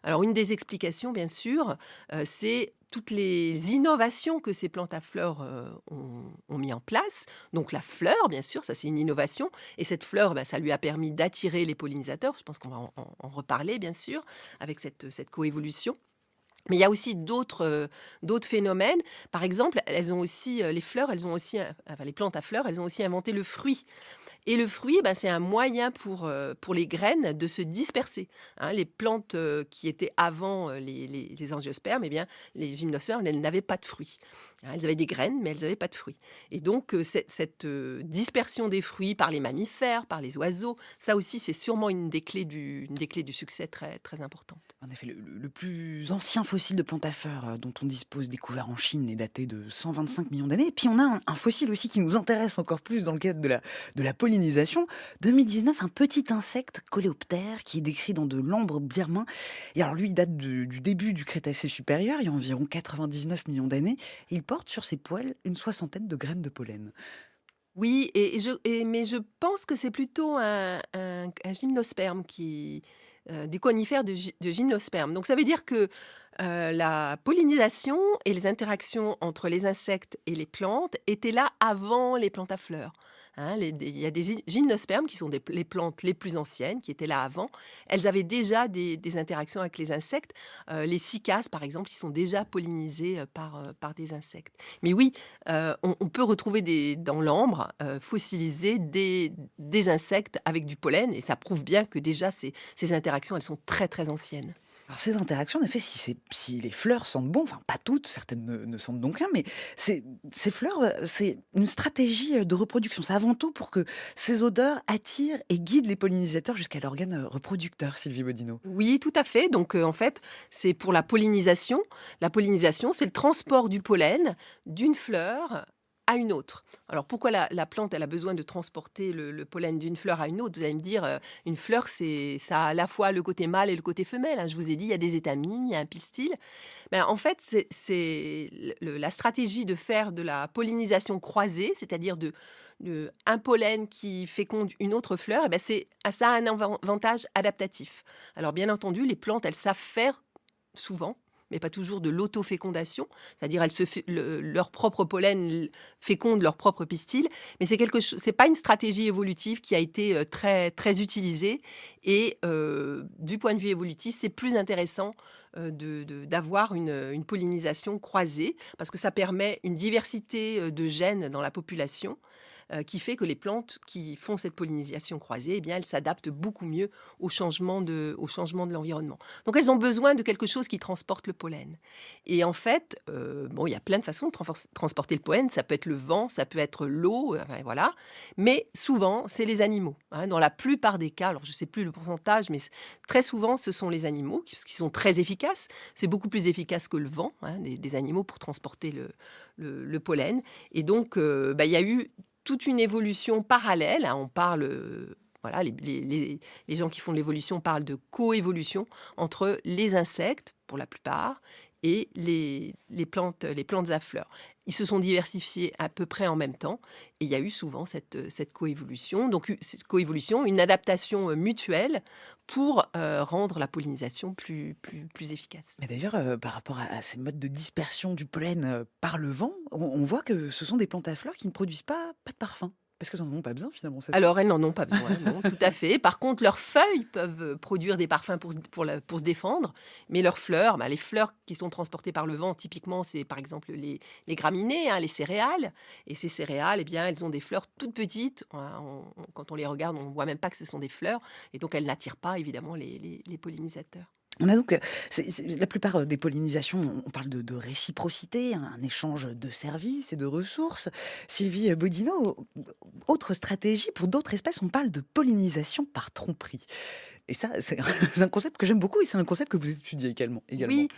Alors une des explications, bien sûr, c'est toutes les innovations que ces plantes à fleurs ont mis en place. Donc la fleur, bien sûr, ça c'est une innovation. Et cette fleur, ça lui a permis d'attirer les pollinisateurs. Je pense qu'on va en reparler, bien sûr, avec cette coévolution. Mais il y a aussi d'autres phénomènes. Par exemple, elles ont aussi, les plantes à fleurs, elles ont aussi inventé le fruit. Et le fruit, c'est un moyen pour les graines de se disperser. Les plantes qui étaient avant les angiospermes, les gymnospermes, elles n'avaient pas de fruits. Elles avaient des graines, mais elles n'avaient pas de fruits. Et donc, cette dispersion des fruits par les mammifères, par les oiseaux, ça aussi, c'est sûrement une des clés du succès très, très importante. En effet, le plus ancien fossile de plantes à fleurs dont on dispose, découvert en Chine, est daté de 125 millions d'années. Et puis on a un fossile aussi qui nous intéresse encore plus dans le cadre de la pollinisation. 2019, un petit insecte coléoptère qui est décrit dans de l'ambre birman. Et alors lui, il date du début du Crétacé supérieur, il y a environ 99 millions d'années. Et il porte sur ses poils une soixantaine de graines de pollen. Oui, mais je pense que c'est plutôt un gymnosperme des conifères de gymnosperme. Donc ça veut dire que la pollinisation et les interactions entre les insectes et les plantes étaient là avant les plantes à fleurs. Il y a des gymnospermes qui sont les plantes les plus anciennes, qui étaient là avant. Elles avaient déjà des interactions avec les insectes. Les cycas, par exemple, ils sont déjà pollinisés par des insectes. Mais oui, on peut retrouver dans l'ambre fossilisé des insectes avec du pollen, et ça prouve bien que déjà ces interactions, elles sont très très anciennes. Alors ces interactions, en effet, si les fleurs sentent bon, enfin pas toutes, certaines ne sentent donc rien, mais ces fleurs, c'est une stratégie de reproduction. C'est avant tout pour que ces odeurs attirent et guident les pollinisateurs jusqu'à l'organe reproducteur, Sylvie Bodino. Oui, tout à fait. Donc, en fait, c'est pour la pollinisation. La pollinisation, c'est le transport du pollen d'une fleur à une autre. Alors, pourquoi la plante, elle a besoin de transporter le pollen d'une fleur à une autre ? Vous allez me dire, une fleur, ça a à la fois le côté mâle et le côté femelle. Je vous ai dit, il y a des étamines, il y a un pistil. En fait, c'est la stratégie de faire de la pollinisation croisée, c'est-à-dire un pollen qui féconde une autre fleur, ça a un avantage adaptatif. Alors, bien entendu, les plantes, elles savent faire souvent, mais pas toujours, de l'autofécondation, c'est-à-dire leur propre pollen féconde leur propre pistil, mais c'est pas une stratégie évolutive qui a été très, très utilisée, et du point de vue évolutif, c'est plus intéressant d'avoir une pollinisation croisée, parce que ça permet une diversité de gènes dans la population. qui fait que les plantes qui font cette pollinisation croisée, eh bien, elles s'adaptent beaucoup mieux au changement de l'environnement. Donc, elles ont besoin de quelque chose qui transporte le pollen. Et en fait, il y a plein de façons de transporter le pollen. Ça peut être le vent, ça peut être l'eau, voilà. Mais souvent, c'est les animaux. Dans la plupart des cas, alors je ne sais plus le pourcentage, mais très souvent, ce sont les animaux qui sont très efficaces. C'est beaucoup plus efficace que le vent, des animaux pour transporter le pollen. Et donc, il y a eu toute une évolution parallèle. On parle... Voilà, les gens qui font de l'évolution parlent de coévolution entre les insectes, pour la plupart, et les plantes à fleurs. Ils se sont diversifiés à peu près en même temps, et il y a eu souvent cette coévolution. Donc, cette coévolution, une adaptation mutuelle pour rendre la pollinisation plus efficace. Mais d'ailleurs, par rapport à ces modes de dispersion du pollen par le vent, on voit que ce sont des plantes à fleurs qui ne produisent pas de parfum. Parce qu'elles n'en ont pas besoin finalement, c'est ça? Alors, elles n'en ont pas besoin, non, tout à fait. Par contre, leurs feuilles peuvent produire des parfums pour se défendre, mais leurs fleurs, les fleurs qui sont transportées par le vent, typiquement, c'est par exemple les graminées, les céréales. Et ces céréales, eh bien, elles ont des fleurs toutes petites. Quand on les regarde, on ne voit même pas que ce sont des fleurs. Et donc, elles n'attirent pas, évidemment, les pollinisateurs. On a donc, la plupart des pollinisations, on parle de réciprocité, un échange de services et de ressources. Sylvie Bodino, autre stratégie, pour d'autres espèces, on parle de pollinisation par tromperie. Et ça, c'est un concept que j'aime beaucoup et c'est un concept que vous étudiez également. Oui.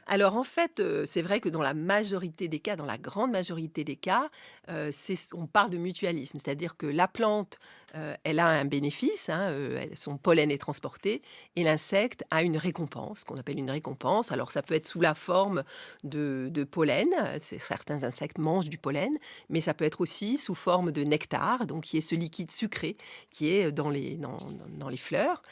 Alors en fait, c'est vrai que dans la majorité des cas, dans la grande majorité des cas, on parle de mutualisme. C'est-à-dire que la plante, elle a un bénéfice, son pollen est transporté, et l'insecte a une récompense, qu'on appelle une récompense. Alors ça peut être sous la forme de pollen, certains insectes mangent du pollen, mais ça peut être aussi sous forme de nectar, donc qui est ce liquide sucré qui est dans les fleurs.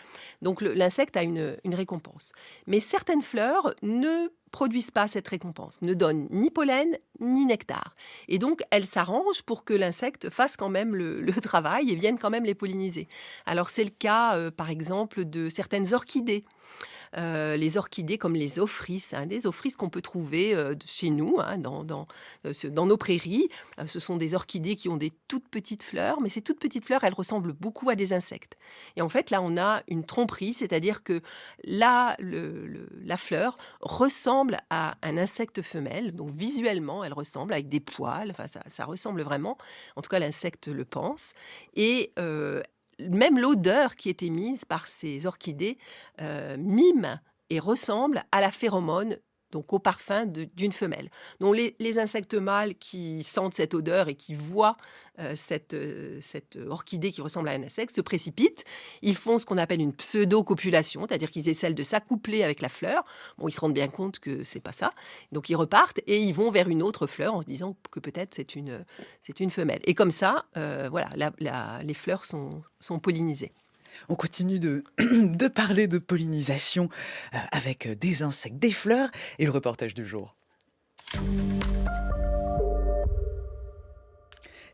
Donc l'insecte a une récompense. Mais certaines fleurs ne produisent pas cette récompense, ne donnent ni pollen ni nectar. Et donc, elles s'arrangent pour que l'insecte fasse quand même le travail et vienne quand même les polliniser. Alors, c'est le cas, par exemple, de certaines orchidées. Les orchidées comme les ophrys, des ophrys qu'on peut trouver chez nous, dans nos prairies. Ce sont des orchidées qui ont des toutes petites fleurs, mais ces toutes petites fleurs, elles ressemblent beaucoup à des insectes. Et en fait, là, on a une tromperie, c'est-à-dire que la fleur ressemble à un insecte femelle, donc visuellement, elle ressemble avec des poils, ça ressemble vraiment, en tout cas, l'insecte le pense, et même l'odeur qui est émise par ces orchidées mime et ressemble à la phéromone, donc au parfum d'une femelle. Donc les insectes mâles qui sentent cette odeur et qui voient cette orchidée qui ressemble à un insecte se précipitent. Ils font ce qu'on appelle une pseudo-copulation, c'est-à-dire qu'ils essaient de s'accoupler avec la fleur. Bon, ils se rendent bien compte que c'est pas ça. Donc ils repartent et ils vont vers une autre fleur en se disant que peut-être c'est une femelle. Et comme ça, les fleurs sont pollinisées. On continue de parler de pollinisation avec des insectes, des fleurs et le reportage du jour.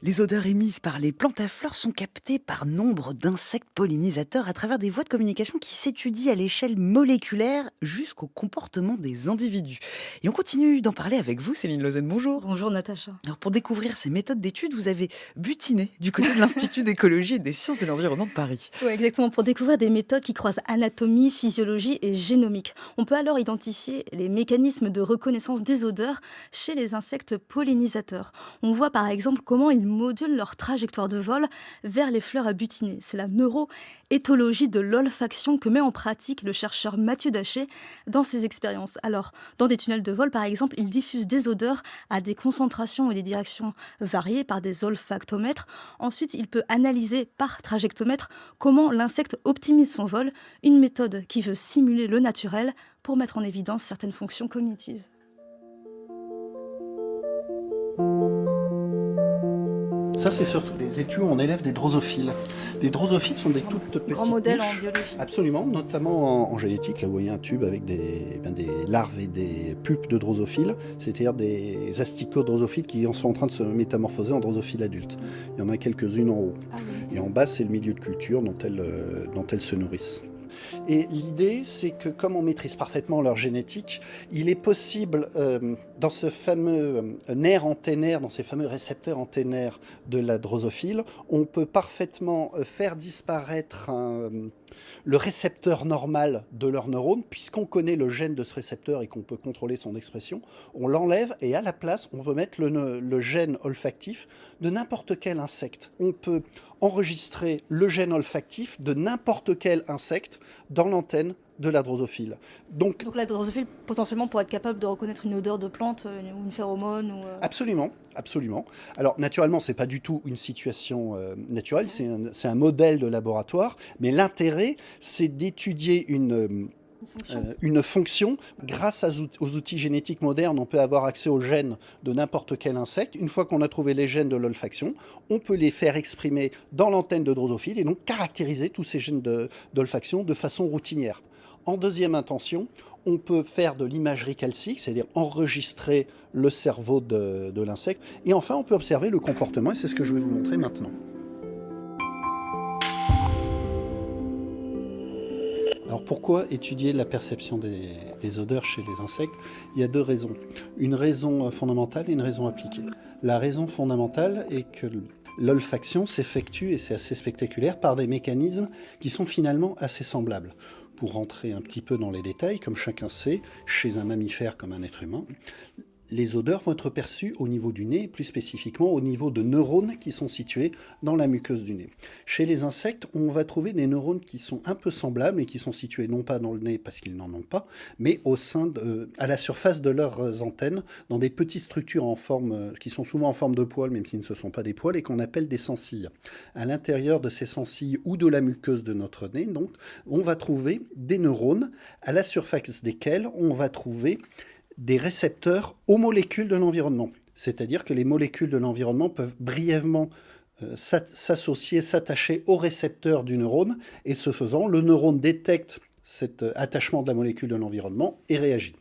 Les odeurs émises par les plantes à fleurs sont captées par nombre d'insectes pollinisateurs à travers des voies de communication qui s'étudient à l'échelle moléculaire jusqu'au comportement des individus. Et on continue d'en parler avec vous, Céline Lausanne, bonjour. Bonjour Natacha. Alors pour découvrir ces méthodes d'études, vous avez butiné du côté de l'Institut d'écologie et des sciences de l'environnement de Paris. Oui, exactement, pour découvrir des méthodes qui croisent anatomie, physiologie et génomique. On peut alors identifier les mécanismes de reconnaissance des odeurs chez les insectes pollinisateurs. On voit par exemple comment ils modulent leur trajectoire de vol vers les fleurs à butiner. C'est la neuroéthologie de l'olfaction que met en pratique le chercheur Mathieu Daché dans ses expériences. Alors, dans des tunnels de vol, par exemple, il diffuse des odeurs à des concentrations et des directions variées par des olfactomètres. Ensuite, il peut analyser par trajectomètre comment l'insecte optimise son vol, une méthode qui veut simuler le naturel pour mettre en évidence certaines fonctions cognitives. Ça, c'est surtout des études où on élève des drosophiles. Les drosophiles sont des toutes petites Grand modèle mouches. en biologie. Absolument, notamment en génétique. Là, vous voyez un tube avec des larves et des pupes de drosophiles, c'est-à-dire des asticots drosophiles qui sont en train de se métamorphoser en drosophiles adultes. Il y en a quelques-unes en haut. Ah oui. Et en bas, c'est le milieu de culture dont elles se nourrissent. Et l'idée, c'est que comme on maîtrise parfaitement leur génétique, il est possible, dans ce fameux nerf antennaire, dans ces fameux récepteurs antennaires de la drosophile, on peut parfaitement faire disparaître le récepteur normal de leur neurone, puisqu'on connaît le gène de ce récepteur et qu'on peut contrôler son expression, on l'enlève et à la place, on peut mettre le gène olfactif de n'importe quel insecte. On peut enregistrer le gène olfactif de n'importe quel insecte dans l'antenne de la drosophile. Donc la drosophile, potentiellement, pour être capable de reconnaître une odeur de plante ou une phéromone Absolument, absolument. Alors, naturellement, ce n'est pas du tout une situation naturelle, c'est un modèle de laboratoire, mais l'intérêt, c'est d'étudier une fonction. Grâce aux outils génétiques modernes, on peut avoir accès aux gènes de n'importe quel insecte. Une fois qu'on a trouvé les gènes de l'olfaction, on peut les faire exprimer dans l'antenne de drosophile et donc caractériser tous ces gènes d'olfaction de façon routinière. En deuxième intention, on peut faire de l'imagerie calcique, c'est-à-dire enregistrer le cerveau de l'insecte. Et enfin, on peut observer le comportement, et c'est ce que je vais vous montrer maintenant. Alors pourquoi étudier la perception des odeurs chez les insectes? Il y a deux raisons. Une raison fondamentale et une raison appliquée. La raison fondamentale est que l'olfaction s'effectue, et c'est assez spectaculaire, par des mécanismes qui sont finalement assez semblables. Pour rentrer un petit peu dans les détails, comme chacun sait, chez un mammifère comme un être humain, les odeurs vont être perçues au niveau du nez, plus spécifiquement au niveau de neurones qui sont situés dans la muqueuse du nez. Chez les insectes, on va trouver des neurones qui sont un peu semblables et qui sont situés non pas dans le nez parce qu'ils n'en ont pas, mais à la surface de leurs antennes, dans des petites structures qui sont souvent en forme de poils, même si ce ne sont pas des poils, et qu'on appelle des sensilles. À l'intérieur de ces sensilles ou de la muqueuse de notre nez, donc, on va trouver des neurones à la surface desquels on va trouver des récepteurs aux molécules de l'environnement. C'est-à-dire que les molécules de l'environnement peuvent brièvement s'associer, s'attacher aux récepteurs du neurone, et ce faisant, le neurone détecte cet attachement de la molécule de l'environnement et réagit.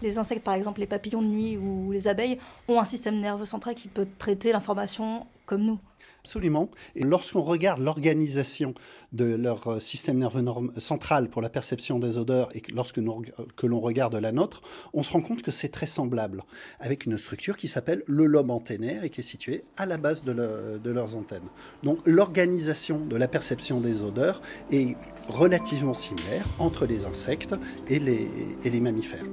Les insectes, par exemple, les papillons de nuit ou les abeilles, ont un système nerveux central qui peut traiter l'information comme nous. Absolument. Et lorsqu'on regarde l'organisation de leur système nerveux central pour la perception des odeurs et que l'on regarde la nôtre, on se rend compte que c'est très semblable, avec une structure qui s'appelle le lobe antennaire et qui est située à la base de leurs antennes. Donc l'organisation de la perception des odeurs est relativement similaire entre les insectes et les mammifères.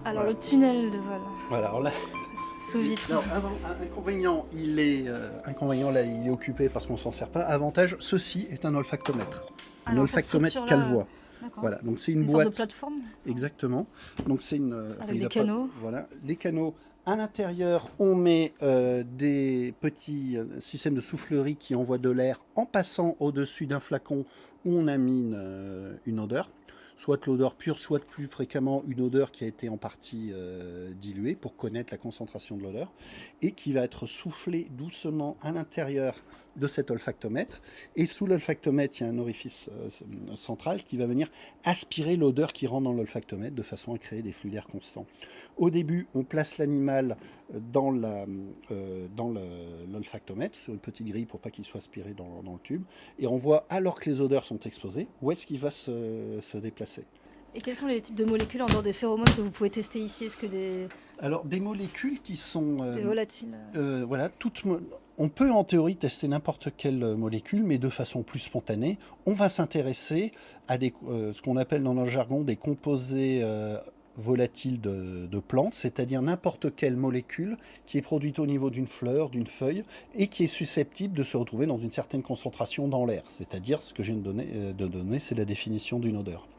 Alors le tunnel de vol. Voilà, alors là, sous vitre. Inconvénient, il est occupé parce qu'on ne s'en sert pas. Avantage, ceci est un olfactomètre. Un olfactomètre Calvois. Voilà, donc c'est une boîte. Sorte de plateforme. Exactement. Donc c'est avec des canaux. Voilà, les canaux. À l'intérieur, on met des petits systèmes de soufflerie qui envoient de l'air en passant au-dessus d'un flacon où on a mis une odeur. Soit l'odeur pure, soit plus fréquemment une odeur qui a été en partie diluée pour connaître la concentration de l'odeur, et qui va être soufflée doucement à l'intérieur de cet olfactomètre. Et sous l'olfactomètre, il y a un orifice central qui va venir aspirer l'odeur qui rentre dans l'olfactomètre de façon à créer des flux d'air constants. Au début, on place l'animal dans l'olfactomètre, sur une petite grille pour pas qu'il soit aspiré dans le tube, et on voit, alors que les odeurs sont exposées, où est-ce qu'il va se déplacer. Et quels sont les types de molécules en dehors des phéromones que vous pouvez tester ici? Est-ce que Alors, des molécules qui sont... des volatiles voilà, on peut en théorie tester n'importe quelle molécule, mais de façon plus spontanée. On va s'intéresser à ce qu'on appelle dans notre jargon des composés volatiles de plantes, c'est-à-dire n'importe quelle molécule qui est produite au niveau d'une fleur, d'une feuille, et qui est susceptible de se retrouver dans une certaine concentration dans l'air. C'est-à-dire, ce que je viens de donner, c'est la définition d'une odeur.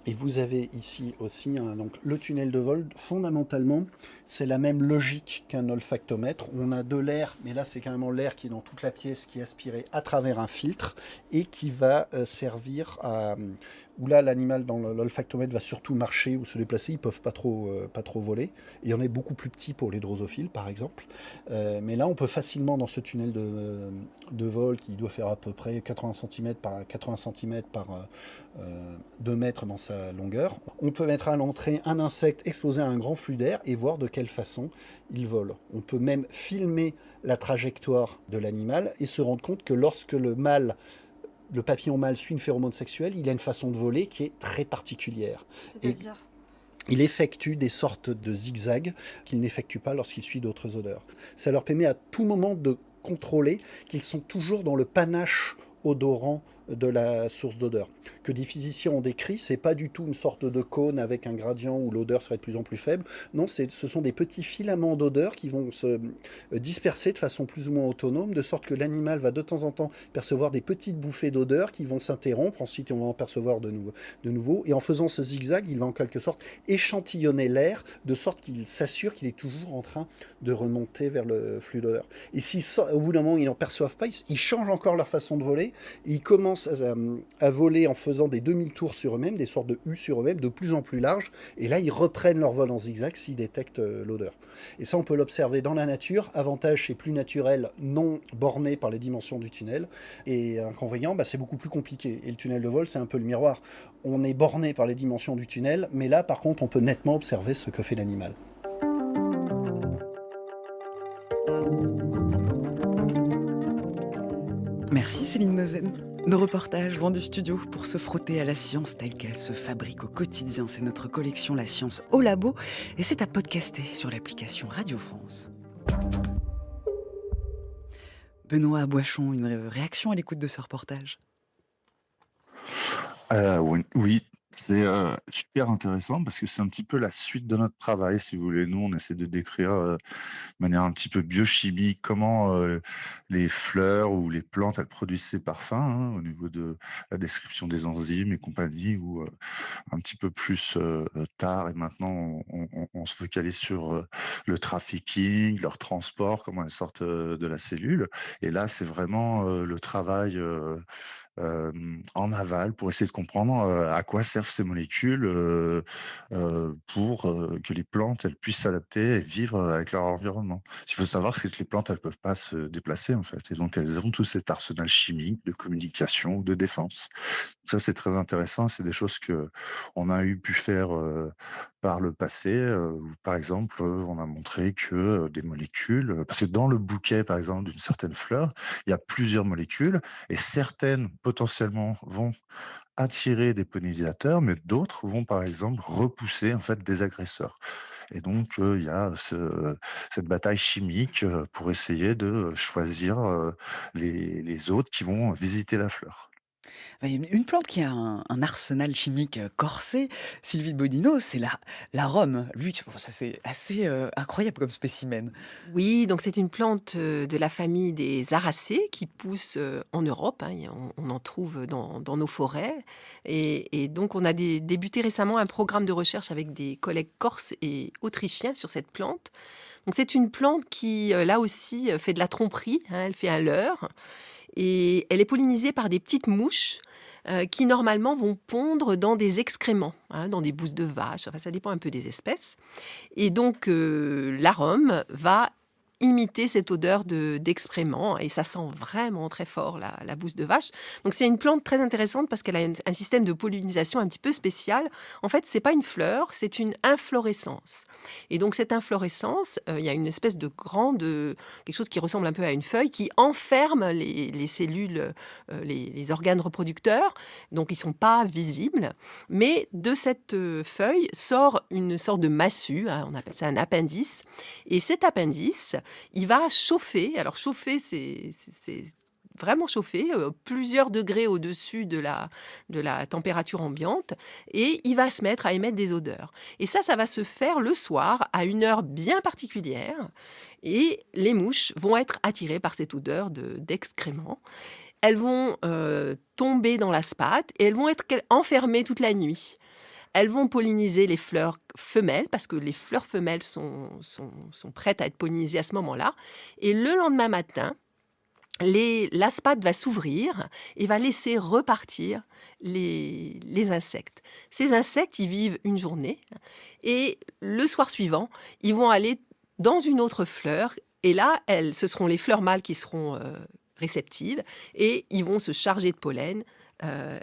Et vous avez ici aussi donc, le tunnel de vol. Fondamentalement, c'est la même logique qu'un olfactomètre. On a de l'air, mais là c'est carrément l'air qui est dans toute la pièce, qui est aspiré à travers un filtre et qui va servir où là, l'animal dans l'olfactomètre va surtout marcher ou se déplacer, ils ne peuvent pas trop voler. Et il y en a beaucoup plus petits pour les drosophiles, par exemple. Mais là, on peut facilement, dans ce tunnel de vol qui doit faire à peu près 80 cm par 2 mètres dans sa longueur, on peut mettre à l'entrée un insecte exposé à un grand flux d'air et voir de quelle façon il vole. On peut même filmer la trajectoire de l'animal et se rendre compte que lorsque le papillon mâle suit une phéromone sexuelle, il a une façon de voler qui est très particulière. C'est-à-dire ? Il effectue des sortes de zigzags qu'il n'effectue pas lorsqu'il suit d'autres odeurs. Ça leur permet à tout moment de contrôler qu'ils sont toujours dans le panache odorant de la source d'odeur. Que des physiciens ont décrit, c'est pas du tout une sorte de cône avec un gradient où l'odeur serait de plus en plus faible. Non, ce sont des petits filaments d'odeur qui vont se disperser de façon plus ou moins autonome, de sorte que l'animal va de temps en temps percevoir des petites bouffées d'odeur qui vont s'interrompre. Ensuite, on va en percevoir de nouveau. Et en faisant ce zigzag, il va en quelque sorte échantillonner l'air, de sorte qu'il s'assure qu'il est toujours en train de remonter vers le flux d'odeur. Et si au bout d'un moment, ils n'en perçoivent pas, ils changent encore leur façon de voler. Ils commencent à voler en faisant des demi-tours sur eux-mêmes, des sortes de U sur eux-mêmes, de plus en plus larges. Et là, ils reprennent leur vol en zigzag s'ils détectent l'odeur. Et ça, on peut l'observer dans la nature. Avantage, c'est plus naturel, non borné par les dimensions du tunnel. Et inconvénient, c'est beaucoup plus compliqué. Et le tunnel de vol, c'est un peu le miroir. On est borné par les dimensions du tunnel, mais là, par contre, on peut nettement observer ce que fait l'animal. Merci Céline Nozen. Nos reportages loin du studio pour se frotter à la science telle qu'elle se fabrique au quotidien. C'est notre collection La Science au Labo et c'est à podcaster sur l'application Radio France. Benoît Boichon, une réaction à l'écoute de ce reportage? Oui, c'est super intéressant parce que c'est un petit peu la suite de notre travail, si vous voulez. Nous, on essaie de décrire de manière un petit peu biochimique comment les fleurs ou les plantes, elles produisent ces parfums, hein, au niveau de la description des enzymes et compagnie, ou un petit peu plus tard. Et maintenant, on se focalise sur le trafficking, leur transport, comment elles sortent de la cellule. Et là, c'est vraiment le travail en aval pour essayer de comprendre à quoi servent ces molécules pour que les plantes elles puissent s'adapter et vivre avec leur environnement. Ce qu'il faut savoir, c'est que les plantes elles peuvent pas se déplacer en fait, et donc elles ont tout cet arsenal chimique de communication ou de défense. Ça c'est très intéressant, c'est des choses que on a pu faire par le passé. Par exemple, on a montré que des molécules, parce que dans le bouquet par exemple d'une certaine fleur, il y a plusieurs molécules et certaines potentiellement vont attirer des pollinisateurs, mais d'autres vont par exemple repousser en fait des agresseurs. Et donc il y a cette bataille chimique pour essayer de choisir les autres qui vont visiter la fleur. Il y a une plante qui a un arsenal chimique corsé, Sylvie Bodino, c'est l'arôme. Lui, ça c'est assez incroyable comme spécimen. Oui, donc c'est une plante de la famille des aracées qui pousse en Europe, hein, on en trouve dans nos forêts. Et donc on a débuté récemment un programme de recherche avec des collègues corses et autrichiens sur cette plante. Donc c'est une plante qui, là aussi, fait de la tromperie, hein, elle fait un leurre. Et elle est pollinisée par des petites mouches qui, normalement, vont pondre dans des excréments, hein, dans des bousses de vache. Enfin, ça dépend un peu des espèces. Et donc, l'arôme va imiter cette odeur d'excréments et ça sent vraiment très fort la bouse de vache. Donc c'est une plante très intéressante parce qu'elle a un système de pollinisation un petit peu spécial. En fait, c'est pas une fleur, c'est une inflorescence. Et donc cette inflorescence, il y a une espèce de quelque chose qui ressemble un peu à une feuille qui enferme les cellules, les organes reproducteurs. Donc ils sont pas visibles, mais de cette feuille sort une sorte de massue, hein, on appelle ça un appendice. Et cet appendice, il va chauffer. Alors chauffer, c'est vraiment chauffer, plusieurs degrés au-dessus de la température ambiante, et il va se mettre à émettre des odeurs. Et ça va se faire le soir, à une heure bien particulière, et les mouches vont être attirées par cette odeur d'excréments. Elles vont tomber dans la spate, et elles vont être enfermées toute la nuit. Elles vont polliniser les fleurs femelles, parce que les fleurs femelles sont prêtes à être pollinisées à ce moment-là. Et le lendemain matin, l'aspate va s'ouvrir et va laisser repartir les insectes. Ces insectes, ils vivent une journée et le soir suivant, ils vont aller dans une autre fleur et là, ce seront les fleurs mâles qui seront réceptives et ils vont se charger de pollen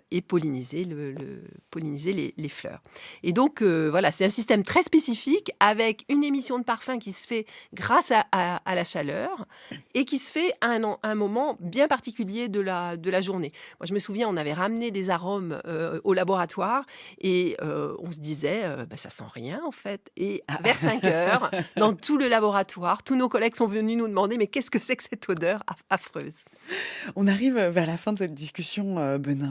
et polliniser, polliniser les fleurs. Et donc, voilà, c'est un système très spécifique avec une émission de parfum qui se fait grâce à la chaleur et qui se fait à un moment bien particulier de la journée. Moi, je me souviens, on avait ramené des arômes au laboratoire et on se disait, ça sent rien en fait. Et vers 5 heures, dans tout le laboratoire, tous nos collègues sont venus nous demander, mais qu'est-ce que c'est que cette odeur affreuse? On arrive vers la fin de cette discussion, Benoît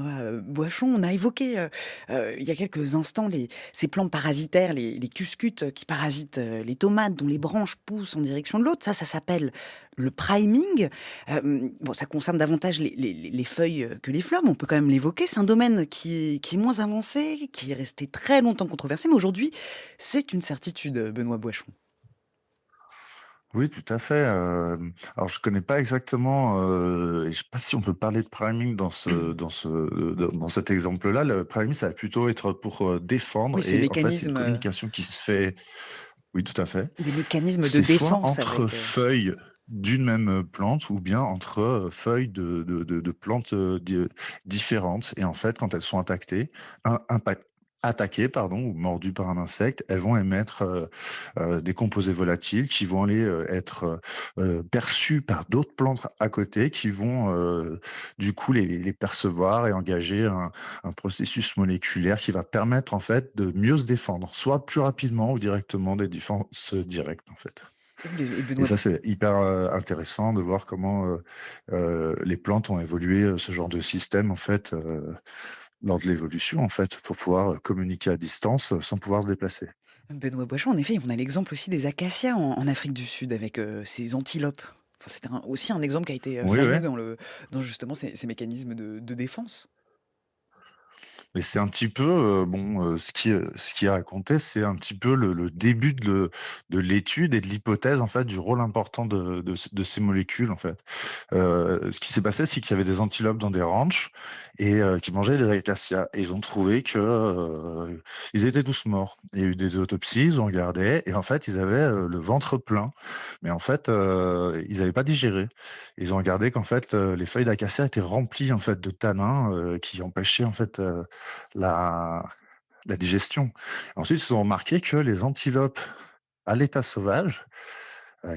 Boichon. On a évoqué il y a quelques instants ces plantes parasitaires, les cuscutes qui parasitent les tomates, dont les branches poussent en direction de l'autre. Ça s'appelle le priming. Bon, ça concerne davantage les feuilles que les fleurs, mais on peut quand même l'évoquer. C'est un domaine qui est moins avancé, qui est resté très longtemps controversé, mais aujourd'hui, c'est une certitude, Benoît Boichon. Oui, tout à fait. Alors je connais pas exactement, et je sais pas si on peut parler de priming dans cet exemple-là. Le priming, ça va plutôt être pour, défendre Oui, ces et en fait, c'est une mécanismes, communication qui se fait oui, tout à fait. des mécanismes de C'est soit défense entre avec... feuilles d'une même, plante ou bien entre, feuilles de plantes, différentes et en fait, quand elles sont attaquées pardon, ou mordues par un insecte, elles vont émettre, des composés volatiles qui vont aller, être, perçus par d'autres plantes à côté qui vont, du coup les percevoir et engager un processus moléculaire qui va permettre en fait de mieux se défendre, soit plus rapidement ou directement des défenses directes en fait. Et Et Benoît... ça, c'est hyper, intéressant de voir comment, les plantes ont évolué, ce genre de système en fait, lors de l'évolution en fait, pour pouvoir, communiquer à distance, sans pouvoir se déplacer. Benoît Boichon, en effet, on a l'exemple aussi des acacias en Afrique du Sud avec ces antilopes. Enfin, c'est aussi un exemple qui a été Oui, fameux oui. dans justement ces mécanismes de défense. Mais c'est un petit peu, ce qui est raconté, c'est un petit peu le début de l'étude et de l'hypothèse, en fait, du rôle important de ces molécules, en fait. Ce qui s'est passé, c'est qu'il y avait des antilopes dans des ranchs et qui mangeaient des acacias et ils ont trouvé que, ils étaient tous morts. Il y a eu des autopsies, ils ont regardé et en fait, ils avaient, le ventre plein, mais en fait, ils avaient pas digéré. Ils ont regardé qu'en fait, les feuilles d'acacia étaient remplies, en fait, de tanins, qui empêchaient, en fait, la la digestion. Ensuite, ils ont remarqué que les antilopes à l'état sauvage,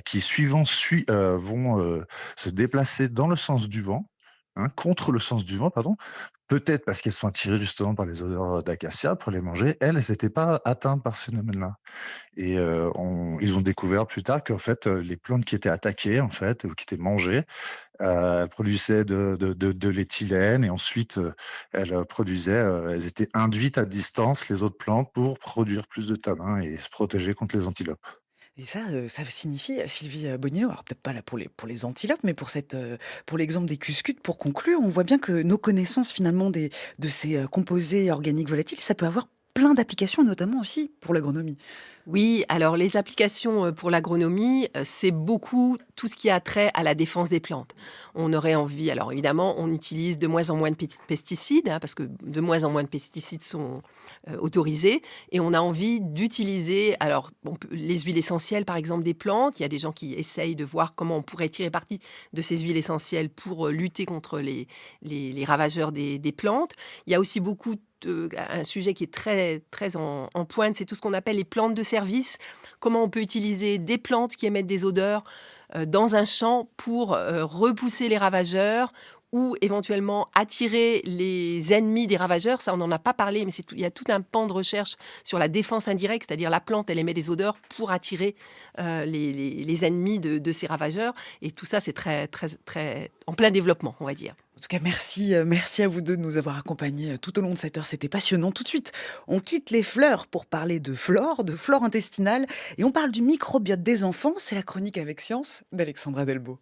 qui suivant vont, se déplacer dans le sens du vent, hein, contre le sens du vent, pardon. Peut-être parce qu'elles sont attirées justement par les odeurs, d'acacia pour les manger. Elles étaient pas atteintes par ce phénomène-là et ils ont découvert plus tard qu'en fait, les plantes qui étaient attaquées, en fait, ou qui étaient mangées, produisaient de l'éthylène et ensuite, elles étaient induites à distance, les autres plantes, pour produire plus de tabac et se protéger contre les antilopes. Et ça signifie, Sylvie Bonino, alors peut-être pas là pour les antilopes, mais pour l'exemple des cuscutes, pour conclure, on voit bien que nos connaissances finalement de ces composés organiques volatiles, ça peut avoir plein d'applications, notamment aussi pour l'agronomie. Oui, alors les applications pour l'agronomie, c'est beaucoup tout ce qui a trait à la défense des plantes. On aurait envie, alors évidemment, on utilise de moins en moins de pesticides, hein, parce que de moins en moins de pesticides sont autorisés, et on a envie d'utiliser, alors les huiles essentielles par exemple des plantes. Il y a des gens qui essayent de voir comment on pourrait tirer parti de ces huiles essentielles pour lutter contre les ravageurs des plantes. Il y a aussi un sujet qui est très, très en pointe, c'est tout ce qu'on appelle les plantes de service. Comment on peut utiliser des plantes qui émettent des odeurs dans un champ pour repousser les ravageurs ou éventuellement attirer les ennemis des ravageurs. Ça, on n'en a pas parlé, mais il y a tout un pan de recherche sur la défense indirecte, c'est-à-dire la plante, elle émet des odeurs pour attirer les ennemis de ces ravageurs. Et tout ça, c'est très, très, très en plein développement, on va dire. En tout cas, merci à vous deux de nous avoir accompagnés tout au long de cette heure. C'était passionnant. Tout de suite, on quitte les fleurs pour parler de flore intestinale, et on parle du microbiote des enfants. C'est la chronique avec science d'Alexandra Delbo.